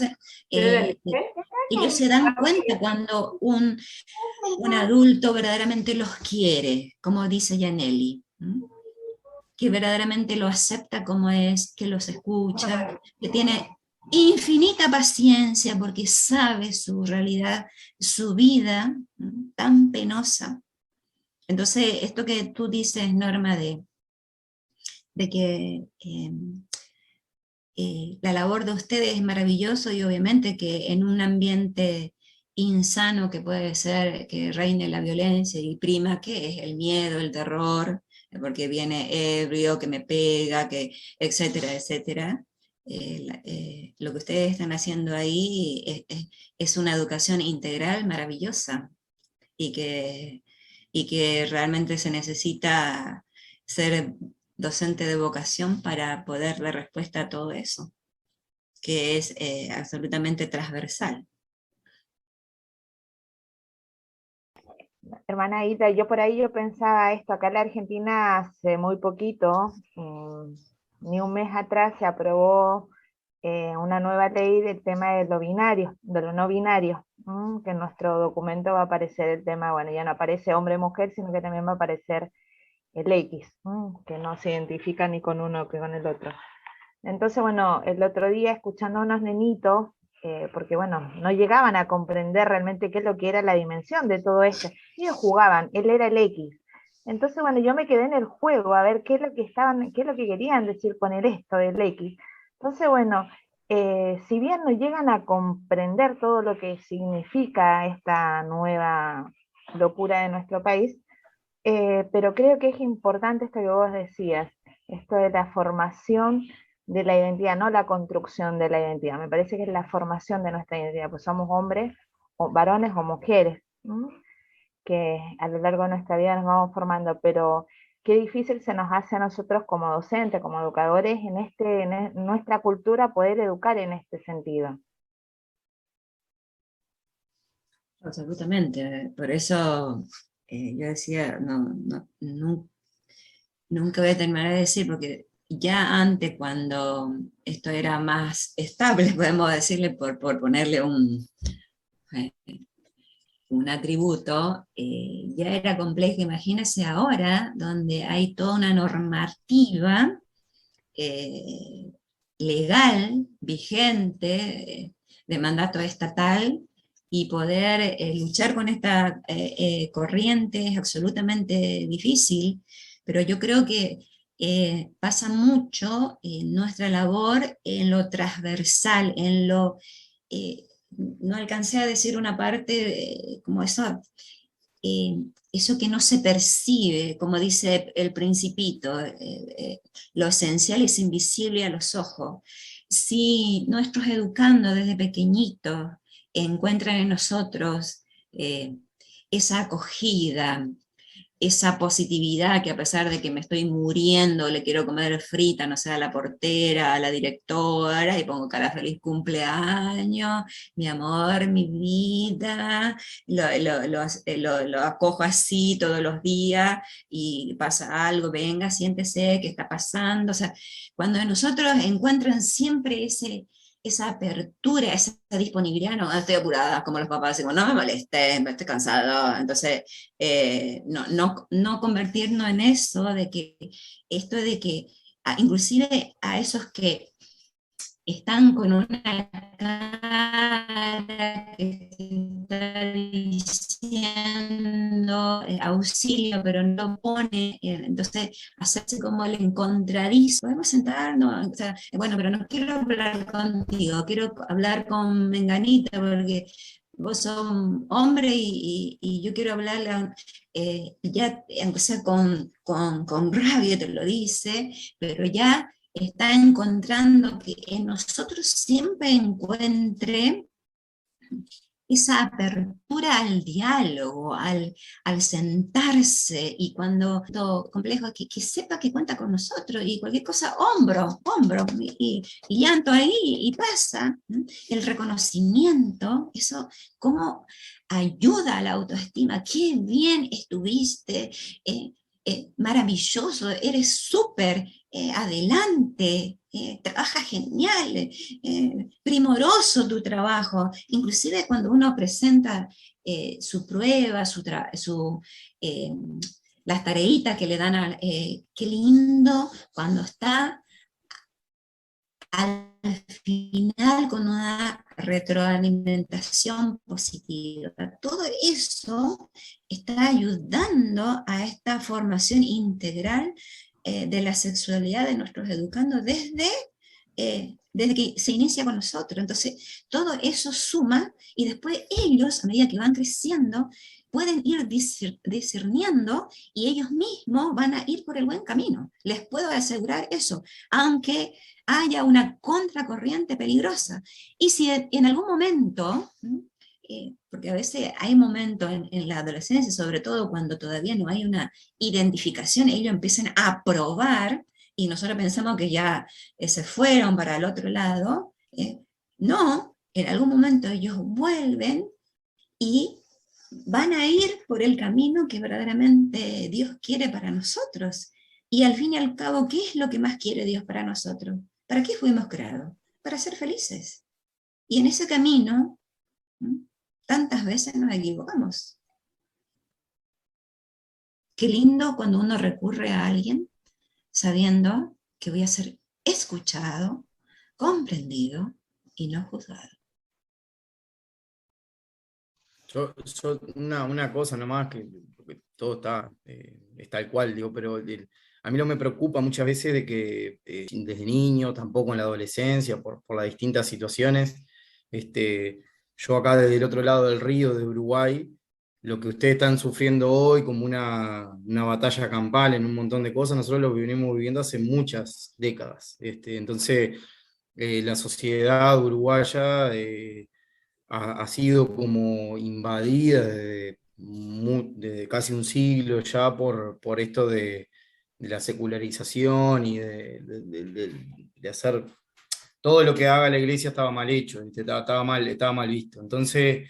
se dan cuenta cuando un adulto verdaderamente los quiere, como dice Yaneli, que verdaderamente lo acepta como es, que los escucha, que tiene infinita paciencia porque sabe su realidad, su vida tan penosa. Entonces, esto que tú dices, Norma, de que la labor de ustedes es maravilloso, y obviamente que en un ambiente insano que puede ser que reine la violencia y prima, que es el miedo, el terror, porque viene ebrio, que me pega, que etcétera, etcétera. Lo que ustedes están haciendo ahí es una educación integral maravillosa, y que realmente se necesita ser docente de vocación para poder dar respuesta a todo eso, que es absolutamente transversal. Hermana Ida, yo pensaba esto, acá en la Argentina hace muy poquito, ni un mes atrás, se aprobó una nueva ley del tema de lo binario, de lo no binario, que en nuestro documento va a aparecer el tema, bueno, ya no aparece hombre-mujer, sino que también va a aparecer el X, que no se identifica ni con uno que con el otro. Entonces, bueno, el otro día escuchando a unos nenitos, porque bueno, no llegaban a comprender realmente qué es lo que era la dimensión de todo esto. Ellos jugaban, él era el X. Entonces, bueno, yo me quedé en el juego a ver qué es lo que querían decir con el esto del X. Entonces, bueno, si bien no llegan a comprender todo lo que significa esta nueva locura de nuestro país, pero creo que es importante esto que vos decías, esto de la formación de la identidad, no la construcción de la identidad. Me parece que es la formación de nuestra identidad, pues somos hombres, o varones o mujeres, que a lo largo de nuestra vida nos vamos formando, pero qué difícil se nos hace a nosotros como docentes, como educadores, en nuestra cultura poder educar en este sentido. Absolutamente, por eso yo decía, nunca voy a terminar de decir, porque ya antes, cuando esto era más estable, podemos decirle, por ponerle un atributo, ya era complejo. Imagínense ahora, donde hay toda una normativa legal, vigente, de mandato estatal, y poder luchar con esta corriente es absolutamente difícil, pero yo creo que pasa mucho en nuestra labor en lo transversal, en lo... no alcancé a decir una parte como eso, eso que no se percibe, como dice el Principito, lo esencial es invisible a los ojos. Si nuestros educandos desde pequeñitos encuentran en nosotros esa acogida, esa positividad que a pesar de que me estoy muriendo, le quiero comer frita, no sé, a la portera, a la directora, y pongo cara feliz cumpleaños, mi amor, mi vida, lo acojo así todos los días, y pasa algo, venga, siéntese, ¿qué está pasando? O sea, cuando nosotros encuentran siempre esa apertura, esa disponibilidad, no estoy apurada, como los papás, decimos, no me molestes, me estoy cansado, entonces no convertirnos en eso, de que esto de que inclusive a esos que están con una cara que está diciendo auxilio, pero no lo pone, entonces hacerse como el encontradizo, podemos sentarnos, o sea, bueno, pero no quiero hablar contigo, quiero hablar con Menganita, porque vos sos un hombre y yo quiero hablarle, ya, aunque sea con rabia te lo dice, pero ya está encontrando que en nosotros siempre encuentre esa apertura al diálogo, al sentarse, y cuando todo complejo, que sepa que cuenta con nosotros, y cualquier cosa, hombro, y llanto ahí, y pasa. El reconocimiento, eso, cómo ayuda a la autoestima, qué bien estuviste, maravilloso, eres súper, adelante, trabaja genial, primoroso tu trabajo. Inclusive cuando uno presenta su prueba, las tareitas que le dan, qué lindo cuando está al final con una retroalimentación positiva. Todo eso está ayudando a esta formación integral de la sexualidad de nuestros educandos desde que se inicia con nosotros. Entonces, todo eso suma, y después ellos, a medida que van creciendo, pueden ir discerniendo, y ellos mismos van a ir por el buen camino. Les puedo asegurar eso, aunque haya una contracorriente peligrosa. Y si en algún momento, porque a veces hay momentos en la adolescencia, sobre todo cuando todavía no hay una identificación, ellos empiezan a probar, y nosotros pensamos que ya se fueron para el otro lado. No, en algún momento ellos vuelven y van a ir por el camino que verdaderamente Dios quiere para nosotros. Y al fin y al cabo, ¿qué es lo que más quiere Dios para nosotros? ¿Para qué fuimos creados? Para ser felices. Y en ese camino, tantas veces nos equivocamos. Qué lindo cuando uno recurre a alguien sabiendo que voy a ser escuchado, comprendido y no juzgado. Una cosa nomás, que todo está tal cual, digo, pero a mí no me preocupa muchas veces de que desde niño, tampoco en la adolescencia, por las distintas situaciones, yo acá desde el otro lado del río, de Uruguay, lo que ustedes están sufriendo hoy como una batalla campal en un montón de cosas, nosotros lo venimos viviendo hace muchas décadas. Entonces, la sociedad uruguaya ha sido como invadida desde casi un siglo ya por esto de la secularización y de hacer todo lo que haga la iglesia estaba mal hecho, estaba mal visto. Entonces,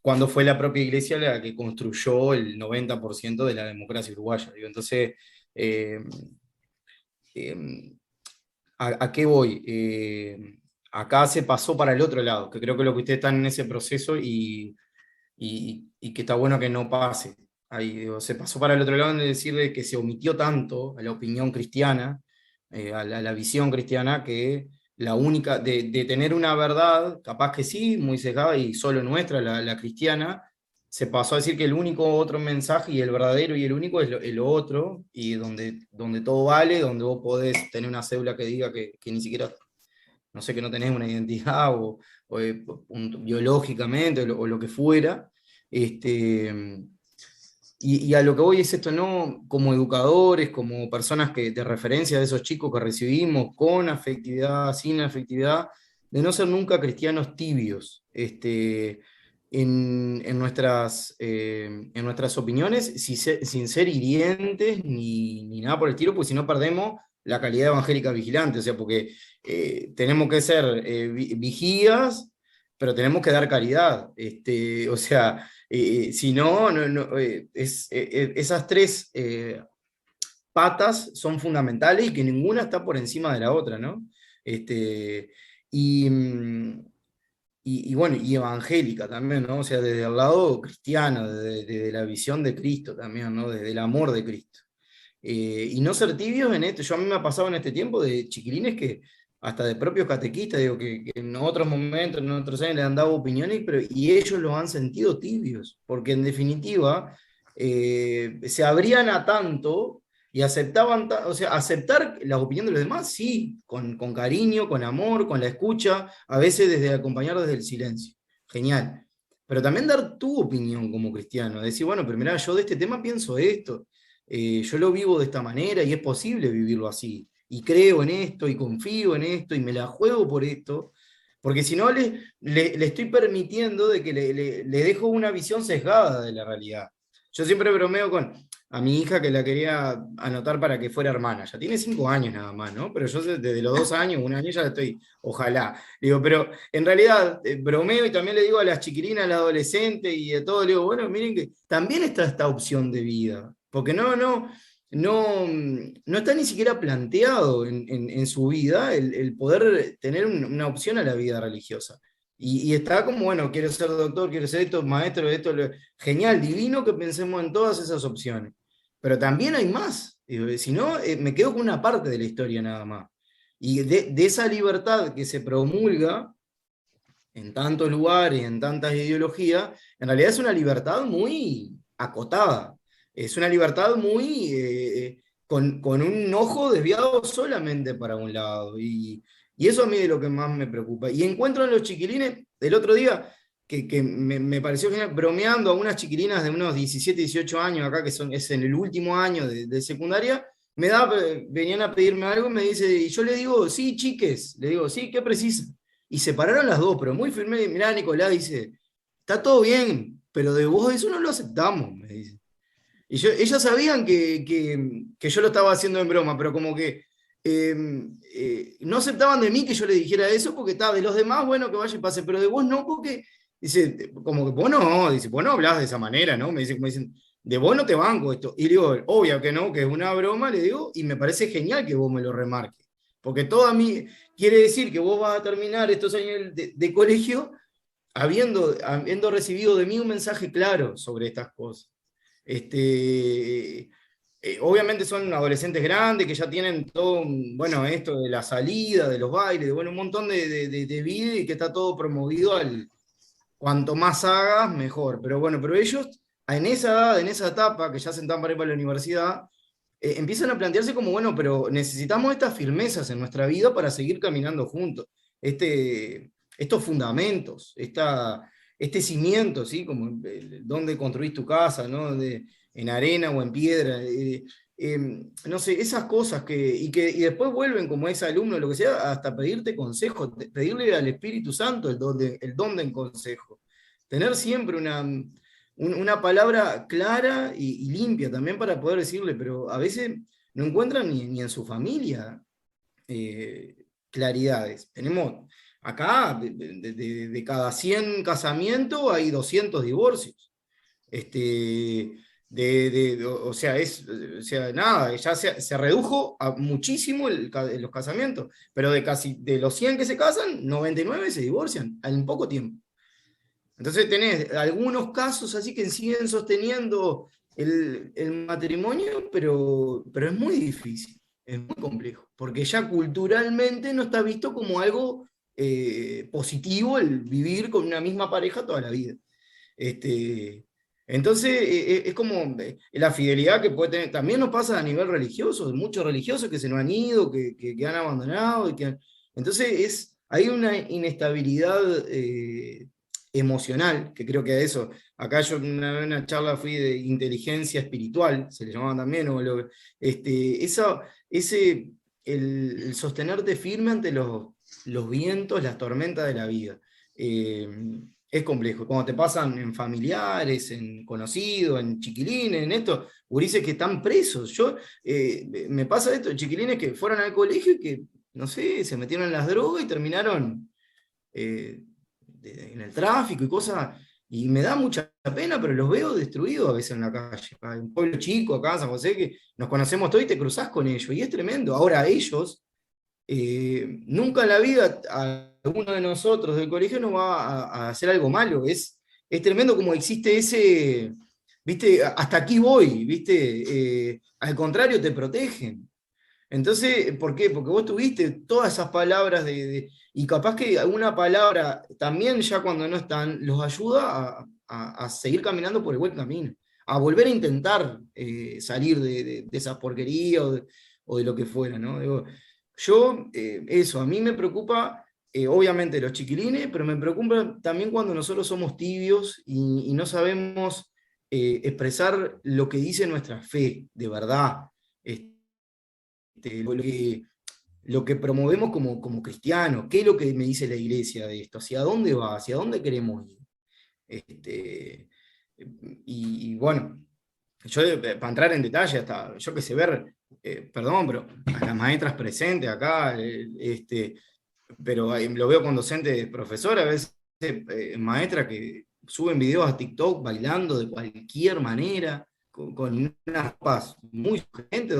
cuando fue la propia iglesia la que construyó el 90% de la democracia uruguaya. Digo, entonces, ¿a qué voy? Acá se pasó para el otro lado, que creo que lo que ustedes están en ese proceso y que está bueno que no pase. Ahí, digo, se pasó para el otro lado en decirle que se omitió tanto a la opinión cristiana, a la visión cristiana, que la única, de tener una verdad, capaz que sí, muy sesgada y solo nuestra, la cristiana, se pasó a decir que el único otro mensaje, y el verdadero y el único, es lo otro, y donde todo vale, donde vos podés tener una cédula que diga que ni siquiera, no sé, que no tenés una identidad biológicamente o lo que fuera. Y a lo que voy es esto, ¿no? Como educadores, como personas de referencia de esos chicos que recibimos, con afectividad, sin afectividad, de no ser nunca cristianos tibios. en nuestras opiniones, sin ser hirientes ni nada por el estilo, pues si no perdemos la calidad evangélica vigilante, o sea, porque tenemos que ser vigías, pero tenemos que dar caridad. O sea, si no, esas tres patas son fundamentales y que ninguna está por encima de la otra, ¿no? Y, y bueno, y evangélica también, ¿no? O sea, desde el lado cristiano, desde la visión de Cristo también, ¿no? Desde el amor de Cristo. Y no ser tibios en esto. A mí me ha pasado en este tiempo de chiquilines que, hasta de propios catequistas, digo, que en otros momentos, en otros años le han dado opiniones, y ellos los han sentido tibios, porque en definitiva se abrían a tanto y aceptaban, o sea, aceptar las opiniones de los demás, sí, con cariño, con amor, con la escucha, a veces desde acompañar desde el silencio. Genial. Pero también dar tu opinión como cristiano, decir, bueno, pero mirá, yo de este tema pienso esto, yo lo vivo de esta manera y es posible vivirlo así, y creo en esto, y confío en esto, y me la juego por esto, porque si no le estoy permitiendo de que le dejo una visión sesgada de la realidad. Yo siempre bromeo a mi hija, que la quería anotar para que fuera hermana, ya tiene 5 años nada más, ¿no? Pero yo desde los 2 años, 1 año ya la estoy, ojalá. Digo, pero en realidad bromeo, y también le digo a las chiquilinas, a las adolescentes y a todo, le digo, bueno, miren que también está esta opción de vida, porque no está ni siquiera planteado en su vida el poder tener una opción a la vida religiosa. Y está como, bueno, quiero ser doctor, quiero ser esto, maestro de esto. Genial, divino que pensemos en todas esas opciones. Pero también hay más. Si no, me quedo con una parte de la historia nada más. Y de esa libertad que se promulga en tantos lugares, en tantas ideologías, en realidad es una libertad muy acotada. Es una libertad muy con un ojo desviado solamente para un lado. Y eso a mí es lo que más me preocupa. Y encuentro en los chiquilines, el otro día, que me pareció genial, bromeando a unas chiquilinas de unos 17, 18 años acá, es en el último año de secundaria, venían a pedirme algo y me dice, y yo le digo, sí, chiques, le digo, sí, ¿qué precisan? Y se pararon las dos, pero muy firme. Mirá, Nicolás, dice, está todo bien, pero de vos eso no lo aceptamos, me dice. Y ellas sabían que yo lo estaba haciendo en broma, pero como que no aceptaban de mí que yo le dijera eso, porque estaba de los demás, bueno, que vaya y pase, pero de vos no, porque, dice, como que vos no hablás de esa manera, ¿no? Me dicen, de vos no te banco esto. Y le digo, obvio que no, que es una broma, le digo, y me parece genial que vos me lo remarques, porque todo a mí quiere decir que vos vas a terminar estos años de colegio habiendo recibido de mí un mensaje claro sobre estas cosas. Obviamente son adolescentes grandes que ya tienen todo, bueno, esto de la salida, de los bailes, bueno, un montón de vida, y que está todo promovido al cuanto más hagas, mejor. Pero bueno, pero ellos en esa edad, en esa etapa, que ya se están para ir para la universidad, empiezan a plantearse como, bueno, pero necesitamos estas firmezas en nuestra vida para seguir caminando juntos. Estos fundamentos, este cimiento, ¿sí? Como donde construís tu casa, ¿no? En arena o en piedra. No sé, esas cosas y después vuelven como ese alumno, lo que sea, hasta pedirte consejo, pedirle al Espíritu Santo el don del consejo. Tener siempre una palabra clara y limpia también para poder decirle, pero a veces no encuentran ni en su familia claridades. Tenemos acá, de cada 100 casamientos hay 200 divorcios. O sea, nada, ya se redujo muchísimo los casamientos, pero de los 100 que se casan, 99 se divorcian en poco tiempo. Entonces tenés algunos casos así que siguen sosteniendo el matrimonio, pero es muy difícil, es muy complejo, porque ya culturalmente no está visto como algo positivo el vivir con una misma pareja toda la vida. Entonces es como la fidelidad que puede tener, también nos pasa a nivel religioso, muchos religiosos que se nos han ido, que han abandonado, entonces hay una inestabilidad emocional, que creo que a eso, acá yo en una charla fui de inteligencia espiritual, se le llamaba también, el sostenerte firme ante los vientos, las tormentas de la vida. Es es complejo. Cuando te pasan en familiares, en conocidos, en chiquilines, en esto, gurises que están presos. Me pasa esto, chiquilines que fueron al colegio y que, no sé, se metieron en las drogas y terminaron en el tráfico y cosas, y me da mucha pena, pero los veo destruidos a veces en la calle. Hay un pueblo chico acá en San José que nos conocemos todos y te cruzás con ellos, y es tremendo. Ahora ellos, nunca en la vida alguno de nosotros del colegio nos va a hacer algo malo. Es tremendo como existe ese, ¿viste? Hasta aquí voy, ¿viste? Al contrario, te protegen. Entonces, ¿por qué? Porque vos tuviste todas esas palabras y capaz que alguna palabra también ya cuando no están, los ayuda a seguir caminando por el buen camino, a volver a intentar salir de esa porquería o de lo que fuera, ¿no? Digo, eso, a mí me preocupa, obviamente los chiquilines, pero me preocupa también cuando nosotros somos tibios y no sabemos expresar lo que dice nuestra fe, de verdad. Lo que promovemos como cristianos, qué es lo que me dice la iglesia de esto, hacia dónde va, hacia dónde queremos ir. Y bueno, yo para entrar en detalle, hasta yo que sé, ver, perdón, pero a las maestras presentes acá, pero lo veo con docentes, profesores, a veces maestras que suben videos a TikTok bailando de cualquier manera, con unas paz muy sugerentes,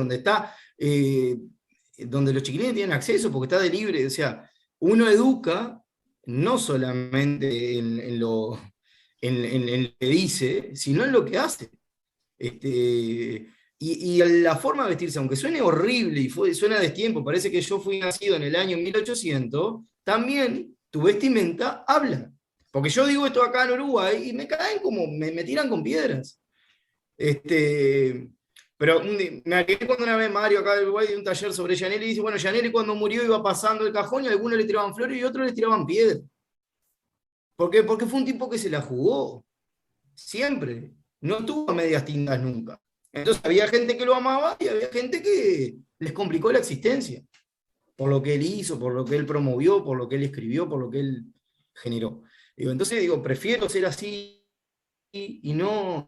donde los chiquilines tienen acceso porque está de libre. O sea, uno educa no solamente en lo que dice, sino en lo que hace. Y la forma de vestirse, aunque suene horrible y suena a destiempo, parece que yo fui nacido en el año 1800, también tu vestimenta habla. Porque yo digo esto acá en Uruguay y me caen como, me tiran con piedras. Pero me quedé cuando una vez Mario acá del Uruguay de un taller sobre Gianelli y dice, bueno, Gianelli cuando murió iba pasando el cajón y algunos le tiraban flores y otros le tiraban piedras. ¿Por qué? Porque fue un tipo que se la jugó. Siempre. No tuvo medias tintas nunca. Entonces había gente que lo amaba y había gente que les complicó la existencia. Por lo que él hizo, por lo que él promovió, por lo que él escribió, por lo que él generó. Entonces prefiero ser así y no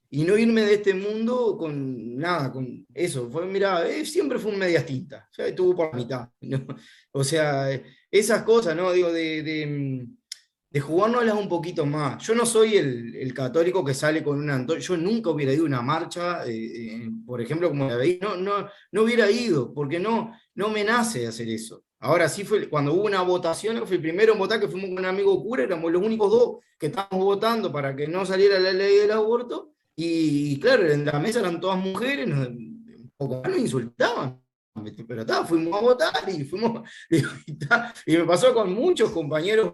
irme de este mundo con nada, con eso. Mirá, siempre fue un medias tintas, o sea, estuvo por la mitad, ¿no? O sea, esas cosas, ¿no? Digo, de jugárnoslas un poquito más. Yo no soy el católico que sale con una antorcha, yo nunca hubiera ido a una marcha, por ejemplo, como la veía, no hubiera ido, porque no me nace hacer eso. Ahora sí fue, cuando hubo una votación, fui el primero en votar, que fuimos con un amigo cura, éramos los únicos dos que estábamos votando para que no saliera la ley del aborto, y claro, en la mesa eran todas mujeres, un poco más nos insultaban, pero fuimos a votar y me pasó con muchos compañeros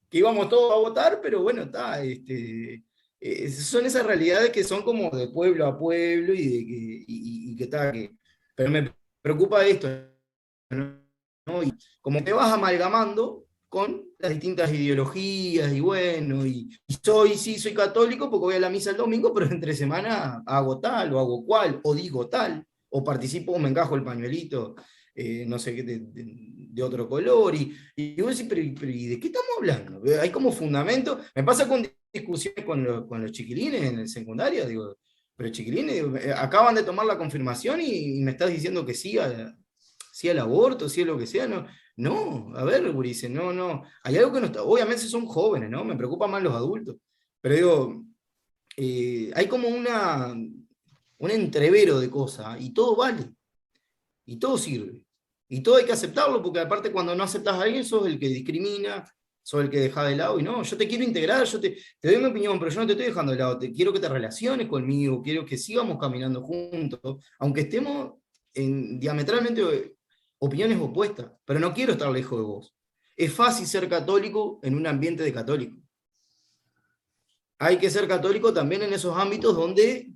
que íbamos todos a votar, pero bueno, son esas realidades que son como de pueblo a pueblo pero me preocupa esto, ¿no? Y como te vas amalgamando con las distintas ideologías, y bueno, y soy católico porque voy a la misa el domingo, pero entre semana hago tal, o hago cual, o digo tal, o participo, o me encajo el pañuelito, no sé qué, de otro color, y vos decís, pero ¿y de qué estamos hablando? Hay como fundamento, me pasa con discusiones con los chiquilines en el secundario, digo, pero chiquilines, acaban de tomar la confirmación y me estás diciendo que sí al aborto, sí a lo que sea, no, a ver, gurises, no, hay algo que no está, obviamente son jóvenes, ¿no? Me preocupan más los adultos, pero digo, hay como un entrevero de cosas, y todo vale, y todo sirve, y todo hay que aceptarlo, porque aparte cuando no aceptas a alguien, sos el que discrimina, sos el que deja de lado, y no, yo te quiero integrar, yo te doy mi opinión, pero yo no te estoy dejando de lado, quiero que te relaciones conmigo, quiero que sigamos caminando juntos, aunque estemos en diametralmente opiniones opuestas, pero no quiero estar lejos de vos. Es fácil ser católico en un ambiente de católico. Hay que ser católico también en esos ámbitos donde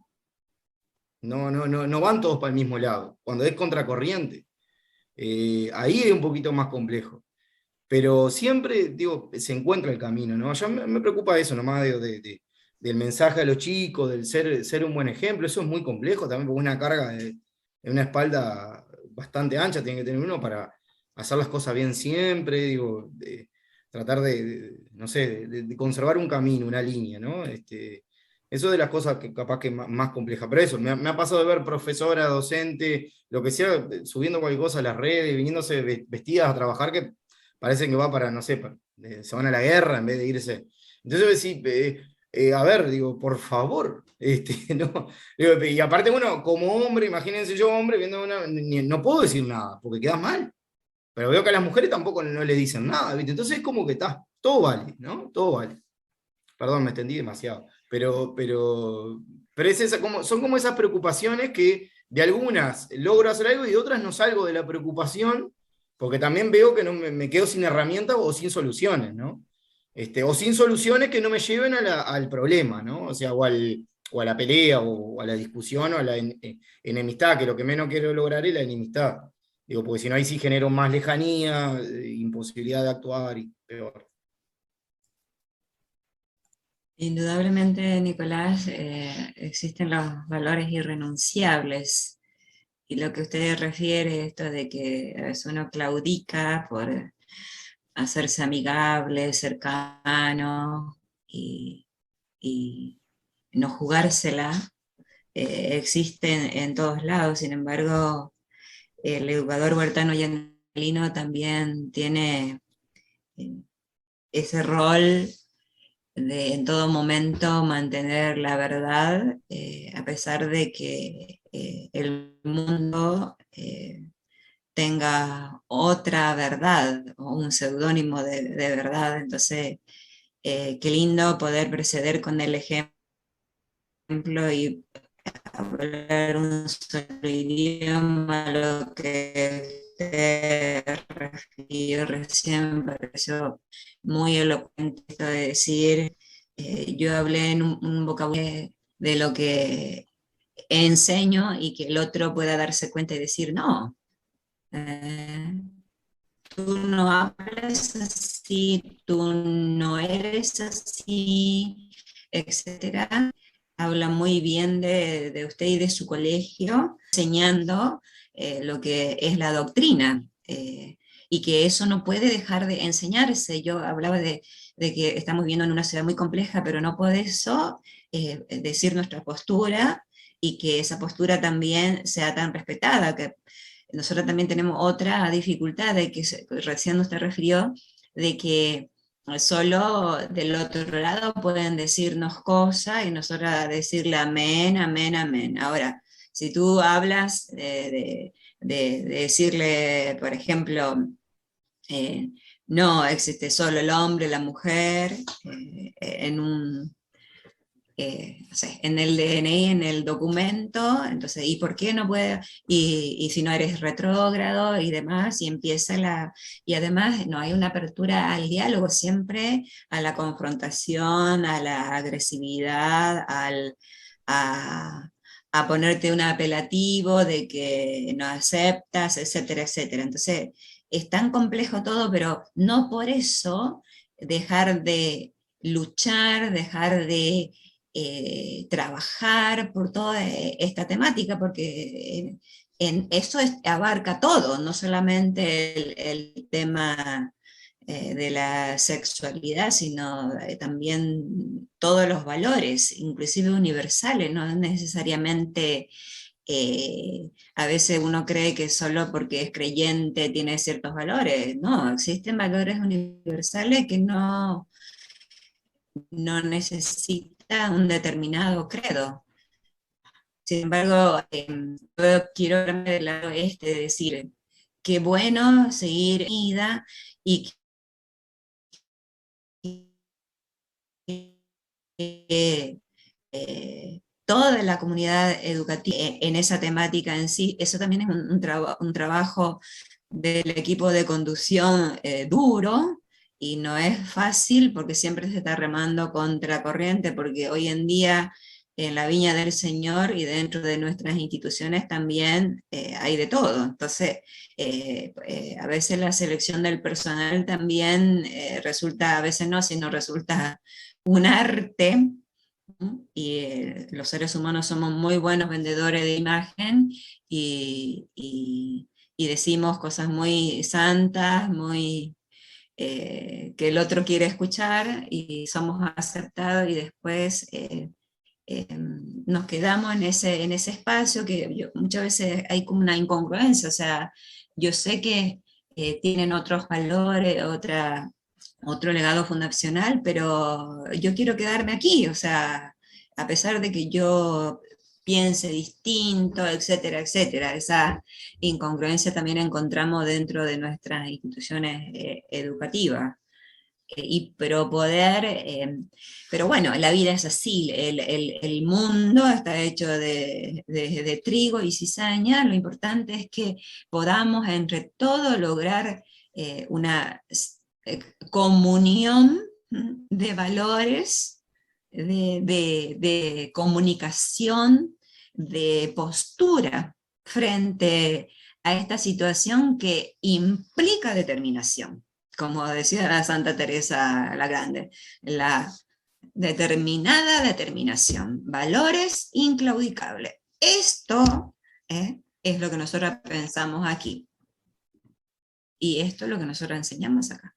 no van todos para el mismo lado, cuando es contracorriente. Ahí es un poquito más complejo. Pero siempre, digo, se encuentra el camino, ¿no? Ya me preocupa eso nomás del mensaje a los chicos, del ser un buen ejemplo. Eso es muy complejo también, porque una carga de una espalda bastante ancha tiene que tener uno para hacer las cosas bien siempre, digo, tratar no sé, de conservar un camino, una línea, ¿no? Eso de las cosas que capaz que más complejas, pero eso, me ha pasado de ver profesora, docente, lo que sea, subiendo cualquier cosa a las redes, viniéndose vestidas a trabajar, que parecen que va para, no sé, se van a la guerra en vez de irse. Entonces, sí, a ver, digo, por favor, no, digo, y aparte, bueno, como hombre, imagínense yo, hombre, viendo no puedo decir nada, porque quedas mal, pero veo que a las mujeres tampoco no le dicen nada, ¿viste? Entonces es como que está, todo vale, ¿no? Todo vale. Perdón, me extendí demasiado, pero es son como esas preocupaciones que de algunas logro hacer algo y de otras no salgo de la preocupación, porque también veo que no me quedo sin herramientas o sin soluciones, ¿no? O sin soluciones que no me lleven al problema, ¿no? O sea, o a la pelea, o a la discusión, o a la enemistad, que lo que menos quiero lograr es la enemistad. Digo, porque si no, ahí sí genero más lejanía, imposibilidad de actuar y peor. Indudablemente, Nicolás, existen los valores irrenunciables. Y lo que usted refiere, esto de que a veces uno claudica por hacerse amigable, cercano y no jugársela, existe en todos lados. Sin embargo, el educador huertano Yanelino también tiene ese rol de en todo momento mantener la verdad, a pesar de que el mundo tenga otra verdad o un seudónimo de verdad. Entonces, qué lindo poder preceder con el ejemplo y hablar un solo idioma, lo que usted refirió recién me pareció muy elocuente esto de decir, yo hablé en un vocabulario de lo que enseño y que el otro pueda darse cuenta y decir, no, tú no hablas así, tú no eres así, etcétera. Habla muy bien de usted y de su colegio, enseñando lo que es la doctrina, y que eso no puede dejar de enseñarse. Yo hablaba de que estamos viviendo en una ciudad muy compleja, pero no por eso decir nuestra postura y que esa postura también sea tan respetada, que nosotros también tenemos otra dificultad de que recién usted refirió, de que solo del otro lado pueden decirnos cosas y nosotros decirle amén, amén, amén. Ahora, si tú hablas de decirle, por ejemplo, no existe solo el hombre, la mujer, en un no sé, en el DNI, en el documento, entonces, ¿y por qué no puede? Y si no eres retrógrado y demás, y empieza y además no hay una apertura al diálogo, siempre a la confrontación, a la agresividad, a ponerte un apelativo de que no aceptas, etcétera, etcétera. Entonces, es tan complejo todo, pero no por eso dejar de luchar, dejar de trabajar por toda esta temática, porque en eso abarca todo, no solamente el tema de la sexualidad, sino también todos los valores, inclusive universales, no necesariamente a veces uno cree que solo porque es creyente tiene ciertos valores. No, existen valores universales que no necesita un determinado credo. Sin embargo, yo quiero hablarme del lado decir, qué bueno seguir unida y que toda la comunidad educativa en esa temática en sí, eso también es un trabajo del equipo de conducción duro, y no es fácil porque siempre se está remando contra corriente, porque hoy en día en la viña del Señor y dentro de nuestras instituciones también hay de todo. Entonces, a veces la selección del personal también resulta, a veces no, sino resulta un arte, y los seres humanos somos muy buenos vendedores de imagen y decimos cosas muy santas, muy que el otro quiere escuchar y somos aceptados y después nos quedamos en ese espacio que muchas veces hay como una incongruencia, o sea, yo sé que tienen otros valores, otro legado fundacional, pero yo quiero quedarme aquí, o sea, a pesar de que yo piense distinto, etcétera, etcétera. Esa incongruencia también encontramos dentro de nuestras instituciones educativas. Pero bueno, la vida es así, el mundo está hecho de trigo y cizaña, lo importante es que podamos entre todos lograr una comunión de valores, de comunicación, de postura frente a esta situación que implica determinación. Como decía Santa Teresa la Grande, la determinada determinación, valores inclaudicables. Esto es lo que nosotros pensamos aquí. Y esto es lo que nosotros enseñamos acá.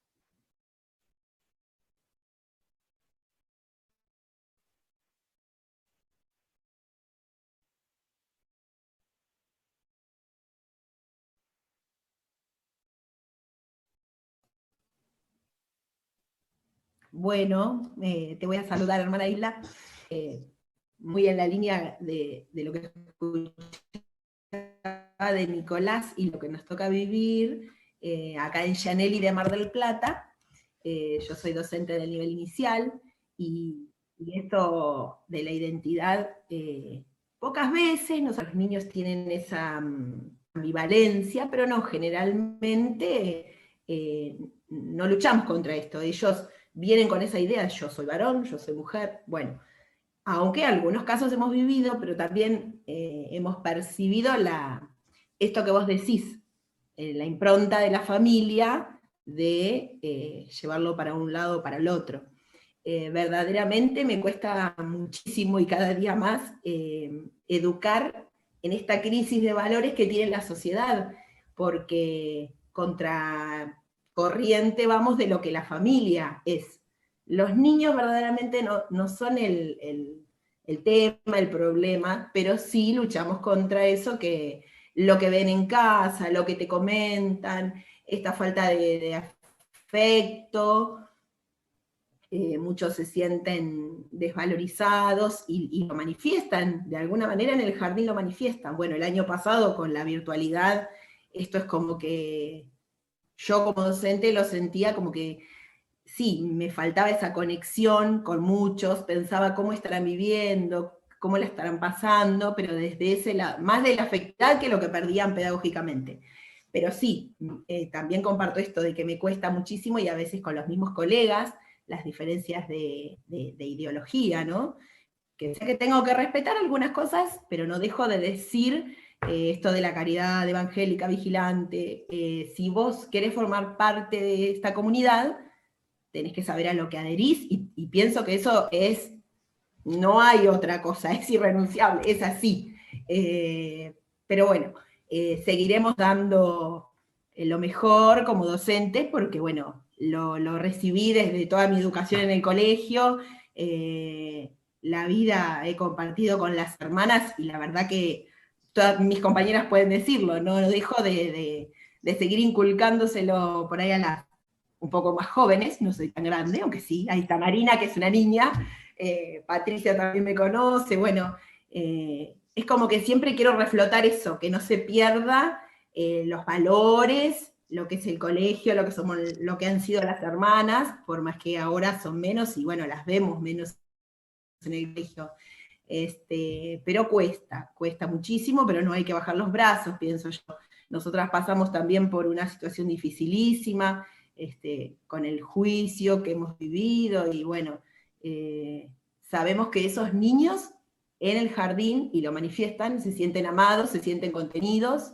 Bueno, te voy a saludar, hermana Isla, muy en la línea de lo que escuchaba de Nicolás y lo que nos toca vivir acá en Llanelli de Mar del Plata. Yo soy docente del nivel inicial y esto de la identidad, pocas veces los niños tienen esa ambivalencia, pero no, generalmente no luchamos contra esto. Ellos vienen con esa idea, yo soy varón, yo soy mujer, bueno, aunque algunos casos hemos vivido, pero también hemos percibido esto que vos decís, la impronta de la familia de llevarlo para un lado o para el otro. Verdaderamente me cuesta muchísimo y cada día más educar en esta crisis de valores que tiene la sociedad, porque contra corriente vamos de lo que la familia es. Los niños verdaderamente no son el tema, el problema, pero sí luchamos contra eso, que lo que ven en casa, lo que te comentan, esta falta de afecto, muchos se sienten desvalorizados y lo manifiestan, de alguna manera en el jardín lo manifiestan. Bueno, el año pasado con la virtualidad, esto es como que yo como docente lo sentía como que sí, me faltaba esa conexión con muchos, pensaba cómo estarán viviendo, cómo la estarán pasando, pero desde ese lado, más de la afectividad que lo que perdían pedagógicamente. Pero sí, también comparto esto de que me cuesta muchísimo y a veces con los mismos colegas, las diferencias de ideología, ¿no? Que sé que tengo que respetar algunas cosas, pero no dejo de decir esto de la caridad evangélica vigilante. Si vos querés formar parte de esta comunidad, tenés que saber a lo que adherís, y pienso que eso no hay otra cosa, es irrenunciable, es así. Pero bueno, seguiremos dando lo mejor como docente, porque bueno, lo recibí desde toda mi educación en el colegio, la vida he compartido con las hermanas, y la verdad que todas mis compañeras pueden decirlo, no dejo de seguir inculcándoselo por ahí a las un poco más jóvenes, no soy tan grande, aunque sí, ahí está Marina, que es una niña, Patricia también me conoce, bueno, es como que siempre quiero reflotar eso, que no se pierda los valores, lo que es el colegio, lo que somos, lo que han sido las hermanas, por más que ahora son menos, y bueno, las vemos menos en el colegio. Pero cuesta muchísimo, pero no hay que bajar los brazos, pienso yo. Nosotras pasamos también por una situación dificilísima, con el juicio que hemos vivido, y bueno, sabemos que esos niños en el jardín, y lo manifiestan, se sienten amados, se sienten contenidos,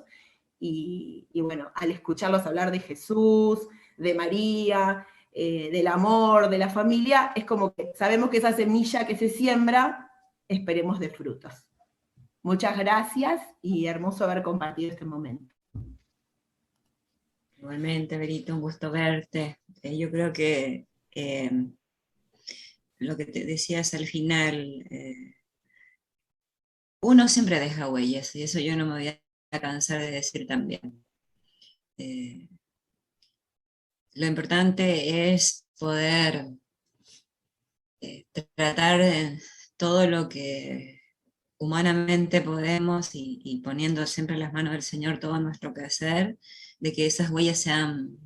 y bueno, al escucharlos hablar de Jesús, de María, del amor, de la familia, es como que sabemos que esa semilla que se siembra, esperemos de frutos. Muchas gracias, y hermoso haber compartido este momento. Igualmente, Berito, un gusto verte. yo creo que lo que te decías al final, uno siempre deja huellas, y eso yo no me voy a cansar de decir también. Lo importante es poder tratar todo lo que humanamente podemos y poniendo siempre en las manos del Señor todo nuestro quehacer, de que esas huellas sean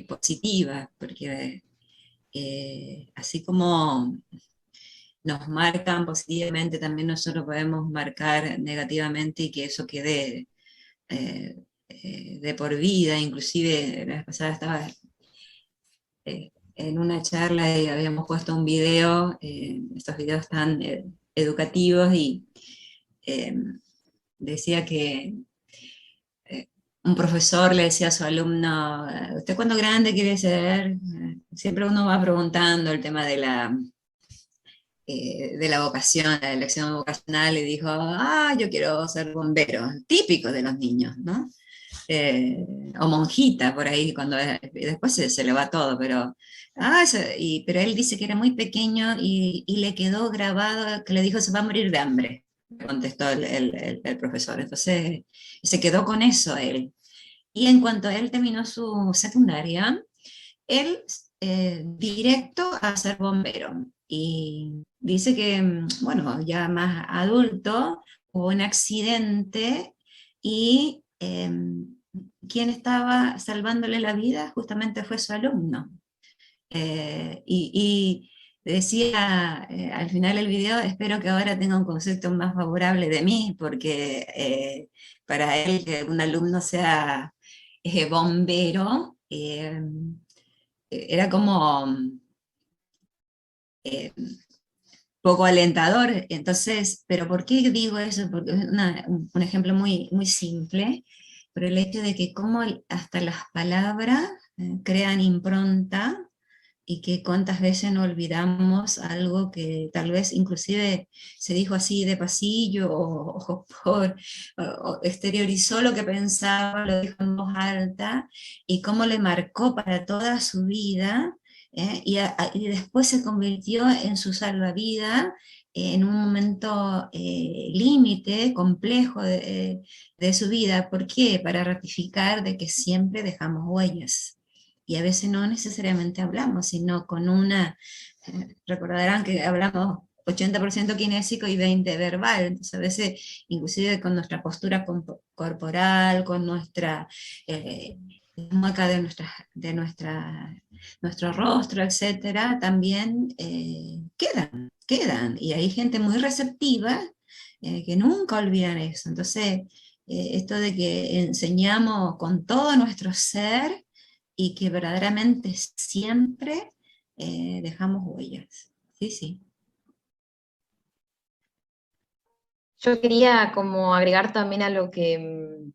positivas, porque así como nos marcan positivamente, también nosotros podemos marcar negativamente y que eso quede de por vida. Inclusive la vez pasada estaba en una charla y habíamos puesto un video, estos videos tan educativos, y decía que un profesor le decía a su alumno, ¿usted cuándo grande quiere ser? Siempre uno va preguntando el tema de la vocación, la elección vocacional, y dijo, yo quiero ser bombero, típico de los niños, ¿no? O monjita, por ahí, después se le va todo, pero, pero él dice que era muy pequeño y le quedó grabado, que le dijo, se va a morir de hambre, contestó el profesor. Entonces se quedó con eso él. Y en cuanto él terminó su secundaria, él directo a ser bombero. Y dice que, bueno, ya más adulto, hubo un accidente y quien estaba salvándole la vida justamente fue su alumno. Y decía al final del video, espero que ahora tenga un concepto más favorable de mí, porque para él que un alumno sea bombero, era como poco alentador. Entonces, ¿pero por qué digo eso? Porque es un ejemplo muy, muy simple, pero el hecho de que como hasta las palabras crean impronta, y que cuántas veces no olvidamos algo que tal vez inclusive se dijo así de pasillo, o exteriorizó lo que pensaba, lo dijo en voz alta, y cómo le marcó para toda su vida, y después se convirtió en su salvavidas en un momento límite, complejo de su vida. ¿Por qué? Para ratificar de que siempre dejamos huellas. Y a veces no necesariamente hablamos, sino con recordarán que hablamos 80% kinésico y 20% verbal, entonces a veces inclusive con nuestra postura corporal, con nuestra mueca de nuestro rostro, etcétera, también quedan, y hay gente muy receptiva que nunca olvidan eso. Entonces, esto de que enseñamos con todo nuestro ser, y que verdaderamente siempre dejamos huellas. Sí, sí. Yo quería como agregar también a lo que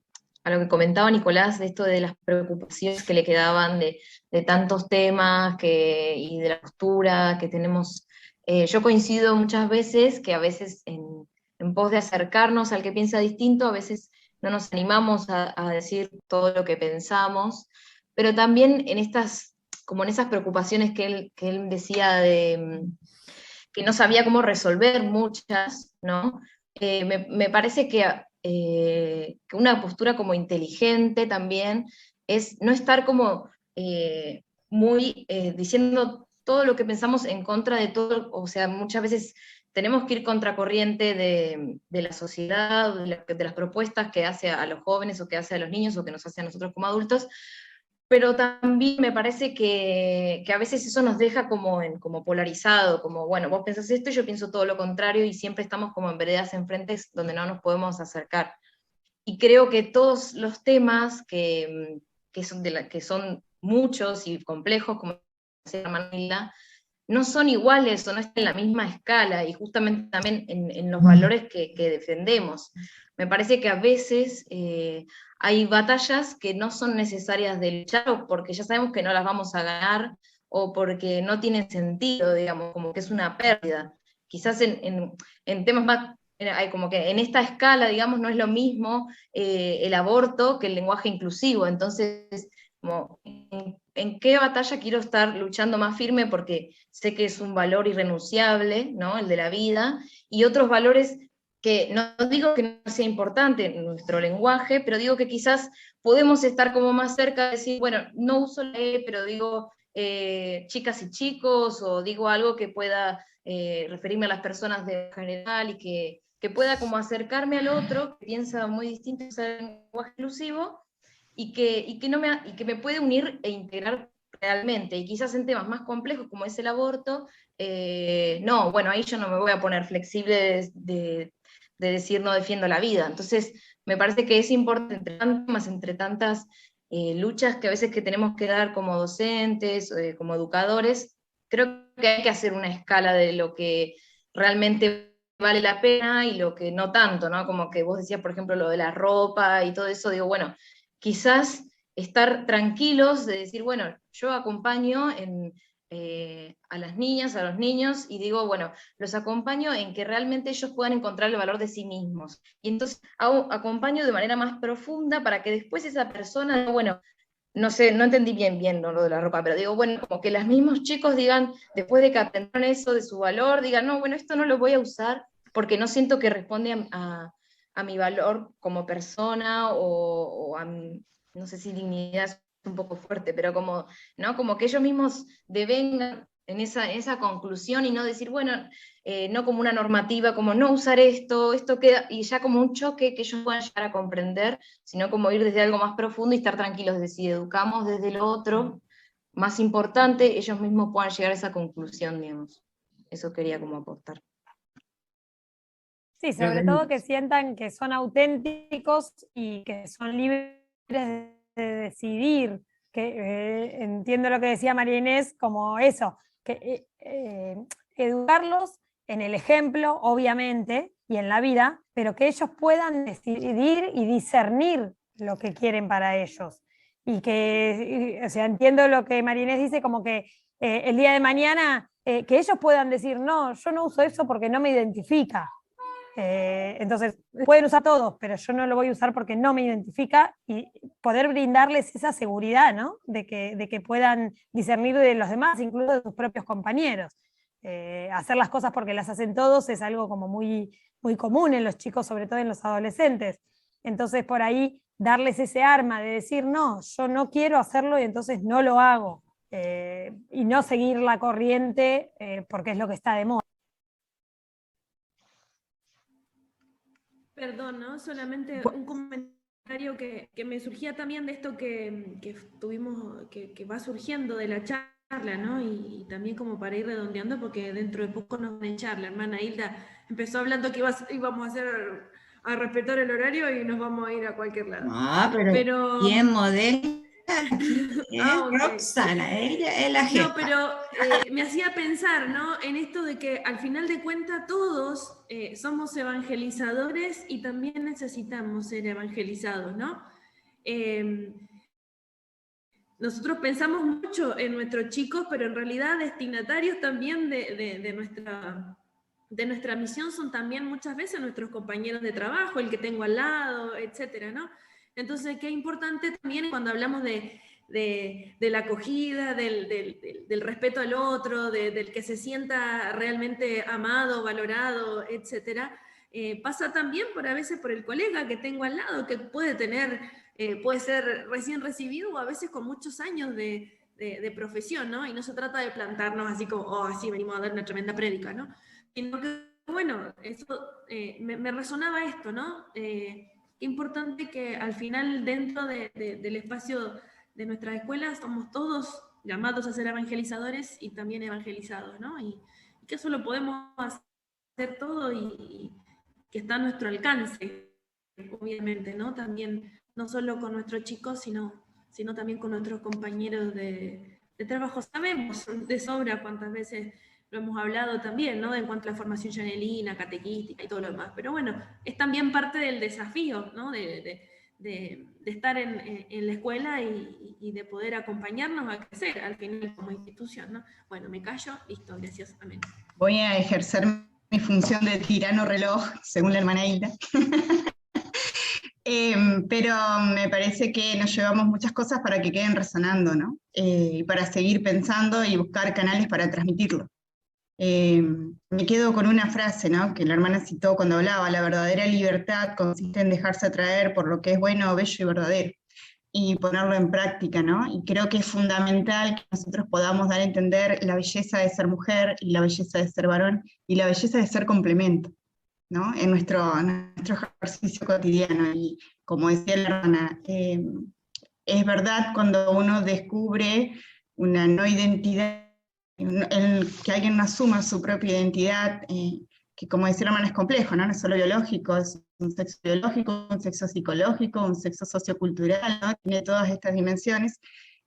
comentaba Nicolás, de esto de las preocupaciones que le quedaban de tantos temas y de la postura que tenemos. Yo coincido muchas veces que a veces en pos de acercarnos al que piensa distinto, a veces no nos animamos a decir todo lo que pensamos, pero también en esas preocupaciones que él decía que no sabía cómo resolver muchas, ¿no? Me parece que una postura como inteligente también es no estar como muy diciendo todo lo que pensamos en contra de todo, o sea, muchas veces tenemos que ir contracorriente de la sociedad, de las propuestas que hace a los jóvenes, o que hace a los niños, o que nos hace a nosotros como adultos, pero también me parece que a veces eso nos deja como polarizado, como, bueno, vos pensás esto y yo pienso todo lo contrario, y siempre estamos como en veredas enfrentes donde no nos podemos acercar. Y creo que todos los temas que son muchos y complejos, como decía Manuela, no son iguales o no están en la misma escala, y justamente también en los valores que defendemos. Me parece que a veces hay batallas que no son necesarias de luchar, o porque ya sabemos que no las vamos a ganar, o porque no tienen sentido, digamos, como que es una pérdida. Quizás en temas más, como que en esta escala, digamos, no es lo mismo el aborto que el lenguaje inclusivo. Entonces, como en qué batalla quiero estar luchando más firme porque sé que es un valor irrenunciable, ¿no? El de la vida, y otros valores que no digo que no sea importante en nuestro lenguaje, pero digo que quizás podemos estar como más cerca de decir, bueno, no uso la E, pero digo chicas y chicos, o digo algo que pueda referirme a las personas de general y que pueda como acercarme al otro, que piensa muy distinto, usar el lenguaje inclusivo, y que me puede unir e integrar realmente, y quizás en temas más complejos como es el aborto, no, bueno, ahí yo no me voy a poner flexible de decir no defiendo la vida. Entonces, me parece que es importante, entre tantas luchas que a veces que tenemos que dar como docentes, como educadores, creo que hay que hacer una escala de lo que realmente vale la pena y lo que no tanto, ¿no? Como que vos decías, por ejemplo, lo de la ropa y todo eso, digo, bueno, quizás estar tranquilos de decir, bueno, yo acompaño a las niñas, a los niños, y digo, bueno, los acompaño en que realmente ellos puedan encontrar el valor de sí mismos. Y entonces acompaño de manera más profunda para que después esa persona, bueno, no sé, no entendí bien lo de la ropa, pero digo, bueno, como que los mismos chicos digan, después de que aprendieron eso de su valor, digan, no, bueno, esto no lo voy a usar porque no siento que responde a mi valor como persona o a mi, no sé si dignidad es un poco fuerte, pero como, ¿no? Como que ellos mismos devengan en esa conclusión y no decir, bueno, no como una normativa, como no usar esto queda, y ya como un choque que ellos puedan llegar a comprender, sino como ir desde algo más profundo y estar tranquilos de si educamos desde lo otro, más importante, ellos mismos puedan llegar a esa conclusión, digamos. Eso quería como aportar. Sí, sobre todo que sientan que son auténticos y que son libres de decidir, que entiendo lo que decía María Inés, como eso, que educarlos en el ejemplo, obviamente, y en la vida, pero que ellos puedan decidir y discernir lo que quieren para ellos. Y que, o sea, entiendo lo que María Inés dice, como que el día de mañana, que ellos puedan decir, no, yo no uso eso porque no me identifica. Entonces, pueden usar todos, pero yo no lo voy a usar porque no me identifica, y poder brindarles esa seguridad, ¿no? De que puedan discernir de los demás, incluso de sus propios compañeros. Hacer las cosas porque las hacen todos es algo como muy, muy común en los chicos, sobre todo en los adolescentes. Entonces, por ahí, darles ese arma de decir, no, yo no quiero hacerlo y entonces no lo hago. Y no seguir la corriente porque es lo que está de moda. Perdón, ¿no? Solamente un comentario que me surgía también de esto que tuvimos, que va surgiendo de la charla, ¿no? Y también como para ir redondeando, porque dentro de poco nos van a echar. La hermana Hilda empezó hablando que íbamos a respetar el horario y nos vamos a ir a cualquier lado. Ah, pero ¿quién modela? Okay. Roxana, ella es la jefa. No, pero me hacía pensar, ¿no? En esto de que al final de cuentas todos somos evangelizadores y también necesitamos ser evangelizados, ¿no? Nosotros pensamos mucho en nuestros chicos, pero en realidad destinatarios también de nuestra misión son también muchas veces nuestros compañeros de trabajo, el que tengo al lado, etcétera, ¿no? Entonces, qué importante también cuando hablamos de la acogida, del respeto al otro, del que se sienta realmente amado, valorado, etcétera, pasa también a veces por el colega que tengo al lado, que puede ser recién recibido o a veces con muchos años de profesión, ¿no? Y no se trata de plantarnos así como, oh, así venimos a dar una tremenda prédica, ¿no? Sino que, bueno, eso me resonaba esto, ¿no? Qué importante que al final dentro del espacio de nuestras escuelas somos todos llamados a ser evangelizadores y también evangelizados, ¿no? Y que eso lo podemos hacer todo y que está a nuestro alcance, obviamente, ¿no? También, no solo con nuestros chicos, sino también con nuestros compañeros de trabajo. Sabemos de sobra cuántas veces lo hemos hablado también, ¿no? En cuanto a la formación chanelina, catequística y todo lo demás. Pero bueno, es también parte del desafío, ¿no? De estar en la escuela y de poder acompañarnos a crecer al final como institución, ¿no? Bueno, me callo, listo, gracias, amén. Voy a ejercer mi función de tirano reloj, según la hermana Hilda. Pero me parece que nos llevamos muchas cosas para que queden resonando, ¿no? Y para seguir pensando y buscar canales para transmitirlo. Me quedo con una frase, ¿no? Que la hermana citó cuando hablaba: la verdadera libertad consiste en dejarse atraer por lo que es bueno, bello y verdadero, y ponerlo en práctica, ¿no? Y creo que es fundamental que nosotros podamos dar a entender la belleza de ser mujer, y la belleza de ser varón, y la belleza de ser complemento, ¿no? En nuestro ejercicio cotidiano. Y como decía la hermana, es verdad cuando uno descubre una no identidad, que alguien no asuma su propia identidad, que como decía la hermana es complejo, ¿no? No es solo biológico, es un sexo biológico, un sexo psicológico, un sexo sociocultural, ¿no? Tiene todas estas dimensiones.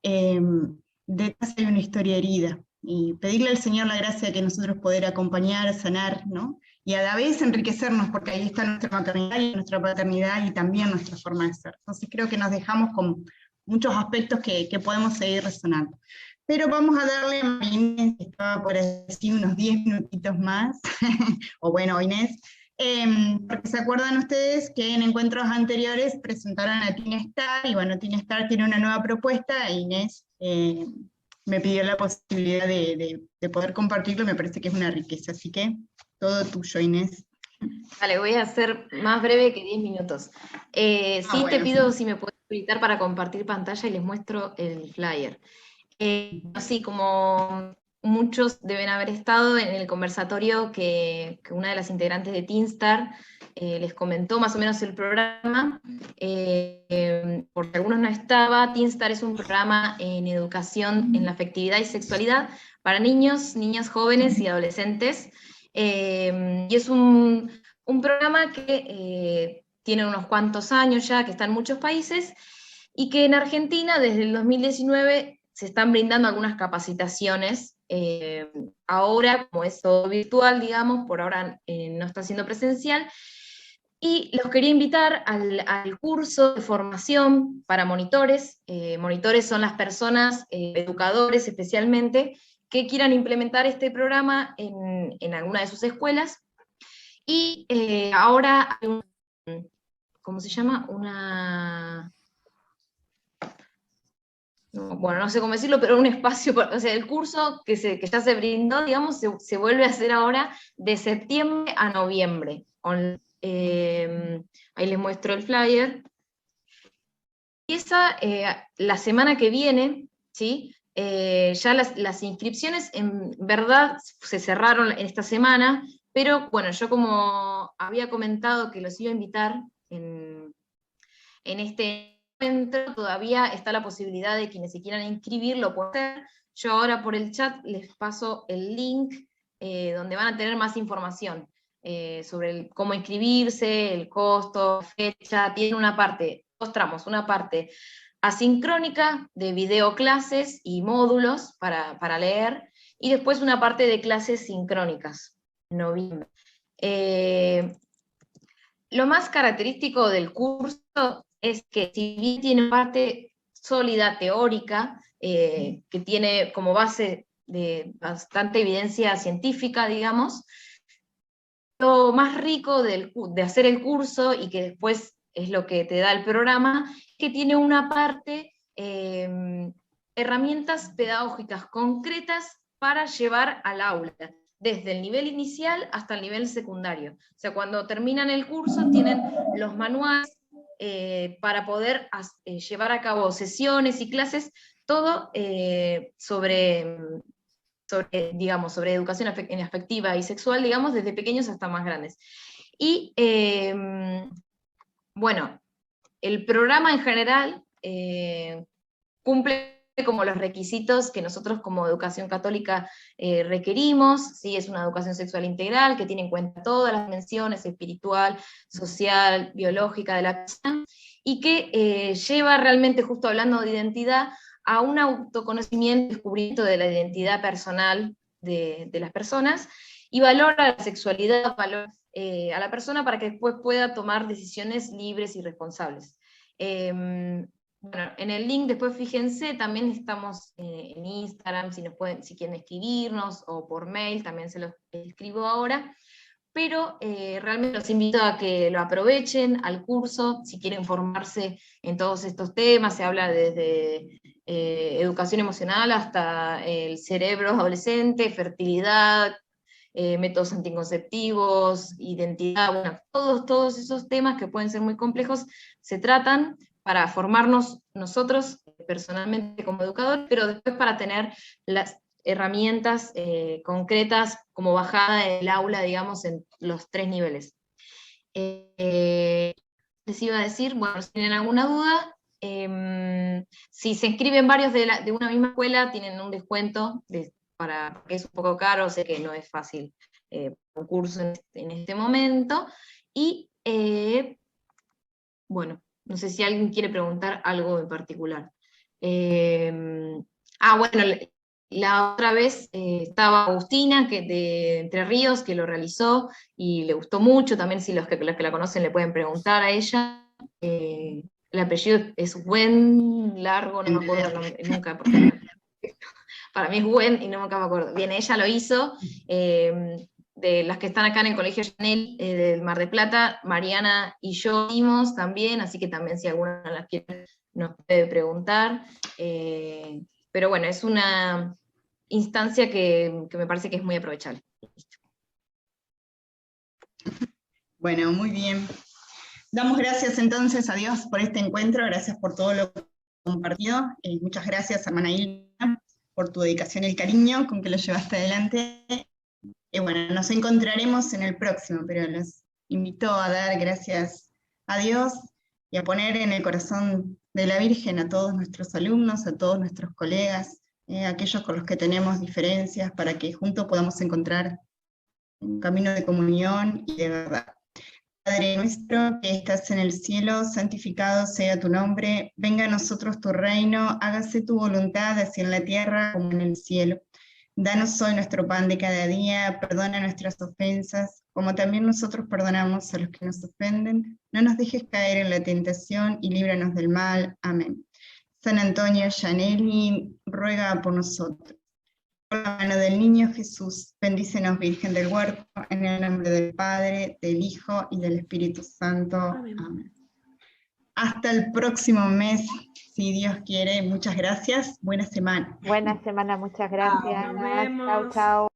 Detrás hay una historia herida, y pedirle al Señor la gracia de que nosotros poder acompañar, sanar, ¿no? Y a la vez enriquecernos, porque ahí está nuestra maternidad y nuestra paternidad y también nuestra forma de ser. Entonces creo que nos dejamos con muchos aspectos que podemos seguir resonando. Pero vamos a darle a Inés, que estaba por decir unos 10 minutitos más, o bueno, Inés, porque se acuerdan ustedes que en encuentros anteriores presentaron a Teen Star, y bueno, Teen Star tiene una nueva propuesta, e Inés me pidió la posibilidad de poder compartirlo, me parece que es una riqueza, así que todo tuyo, Inés. Vale, voy a ser más breve que 10 minutos. Sí, bueno, te pido si me puedes habilitar para compartir pantalla y les muestro el flyer. Sí, como muchos deben haber estado en el conversatorio que una de las integrantes de Teenstar les comentó más o menos el programa, porque algunos no estaba. Teenstar es un programa en educación en la afectividad y sexualidad para niños, niñas jóvenes y adolescentes, y es un programa que tiene unos cuantos años ya, que está en muchos países, y que en Argentina desde el 2019 se están brindando algunas capacitaciones. Ahora, como es todo virtual, digamos, por ahora no está siendo presencial, y los quería invitar al curso de formación para monitores. Monitores son las personas, educadores especialmente, que quieran implementar este programa en alguna de sus escuelas. Y ahora hay ¿cómo se llama? Bueno, no sé cómo decirlo, pero un espacio, o sea, el curso que ya se brindó, digamos, se vuelve a hacer ahora de septiembre a noviembre. Ahí les muestro el flyer. Empieza la semana que viene, ¿sí? Ya las inscripciones en verdad se cerraron en esta semana, pero bueno, yo como había comentado que los iba a invitar en este encuentro, todavía está la posibilidad de quienes se quieran inscribir lo pueden hacer. Yo ahora por el chat les paso el link donde van a tener más información sobre cómo inscribirse, el costo, fecha. Tiene una parte, dos tramos, una parte asincrónica de videoclases y módulos para leer, y después una parte de clases sincrónicas en noviembre. Lo más característico del curso es que, si bien tiene parte sólida teórica, que tiene como base de bastante evidencia científica, digamos, lo más rico de hacer el curso, y que después es lo que te da el programa, es que tiene una parte, herramientas pedagógicas concretas para llevar al aula, desde el nivel inicial hasta el nivel secundario. O sea, cuando terminan el curso tienen los manuales para poder llevar a cabo sesiones y clases, todo sobre educación afectiva y sexual, digamos, desde pequeños hasta más grandes. Y bueno, el programa en general cumple como los requisitos que nosotros como educación católica requerimos. ¿Sí? Es una educación sexual integral que tiene en cuenta todas las dimensiones espiritual, social, biológica de la persona, y que lleva realmente, justo hablando de identidad, a un autoconocimiento y descubrimiento de la identidad personal de las personas, y valora la sexualidad, valora a la persona para que después pueda tomar decisiones libres y responsables. Bueno, en el link después fíjense, también estamos en Instagram, si quieren escribirnos, o por mail, también se los escribo ahora. pero realmente los invito a que lo aprovechen al curso, si quieren formarse en todos estos temas. Se habla desde educación emocional hasta el cerebro adolescente, fertilidad, métodos anticonceptivos, identidad, bueno, todos esos temas que pueden ser muy complejos, se tratan para formarnos nosotros personalmente como educadores, pero después para tener las herramientas concretas como bajada del aula, digamos, en los 3 niveles. Les iba a decir, bueno, si tienen alguna duda, si se inscriben varios de una misma escuela, tienen un descuento, porque es un poco caro, sé que no es fácil un curso en este momento, y bueno, no sé si alguien quiere preguntar algo en particular. Bueno, la otra vez estaba Agustina, de Entre Ríos, que lo realizó, y le gustó mucho, también si los que la conocen le pueden preguntar a ella. El apellido es Gwen, largo, no me acuerdo el nombre, nunca, porque para mí es Gwen y no me acuerdo. Bien, ella lo hizo, de las que están acá en el Colegio Chanel del Mar del Plata, Mariana y yo hicimos también, así que también si alguna las quiere nos puede preguntar. Pero bueno, es una instancia que me parece que es muy aprovechable. Bueno, muy bien. Damos gracias entonces a Dios por este encuentro, gracias por todo lo compartido, muchas gracias, hermana Hilda, por tu dedicación y el cariño con que lo llevaste adelante. Y bueno, nos encontraremos en el próximo, pero los invito a dar gracias a Dios y a poner en el corazón de la Virgen a todos nuestros alumnos, a todos nuestros colegas, aquellos con los que tenemos diferencias, para que juntos podamos encontrar un camino de comunión y de verdad. Padre nuestro que estás en el cielo, santificado sea tu nombre, venga a nosotros tu reino, hágase tu voluntad así en la tierra como en el cielo. Danos hoy nuestro pan de cada día, perdona nuestras ofensas, como también nosotros perdonamos a los que nos ofenden. No nos dejes caer en la tentación y líbranos del mal. Amén. San Antonio Gianelli, ruega por nosotros. Por la mano del niño Jesús, bendícenos Virgen del Huerto, en el nombre del Padre, del Hijo y del Espíritu Santo. Amén. Amén. Hasta el próximo mes, si Dios quiere. Muchas gracias. Buena semana. Buena semana, muchas gracias. Nos vemos. Chao, chao.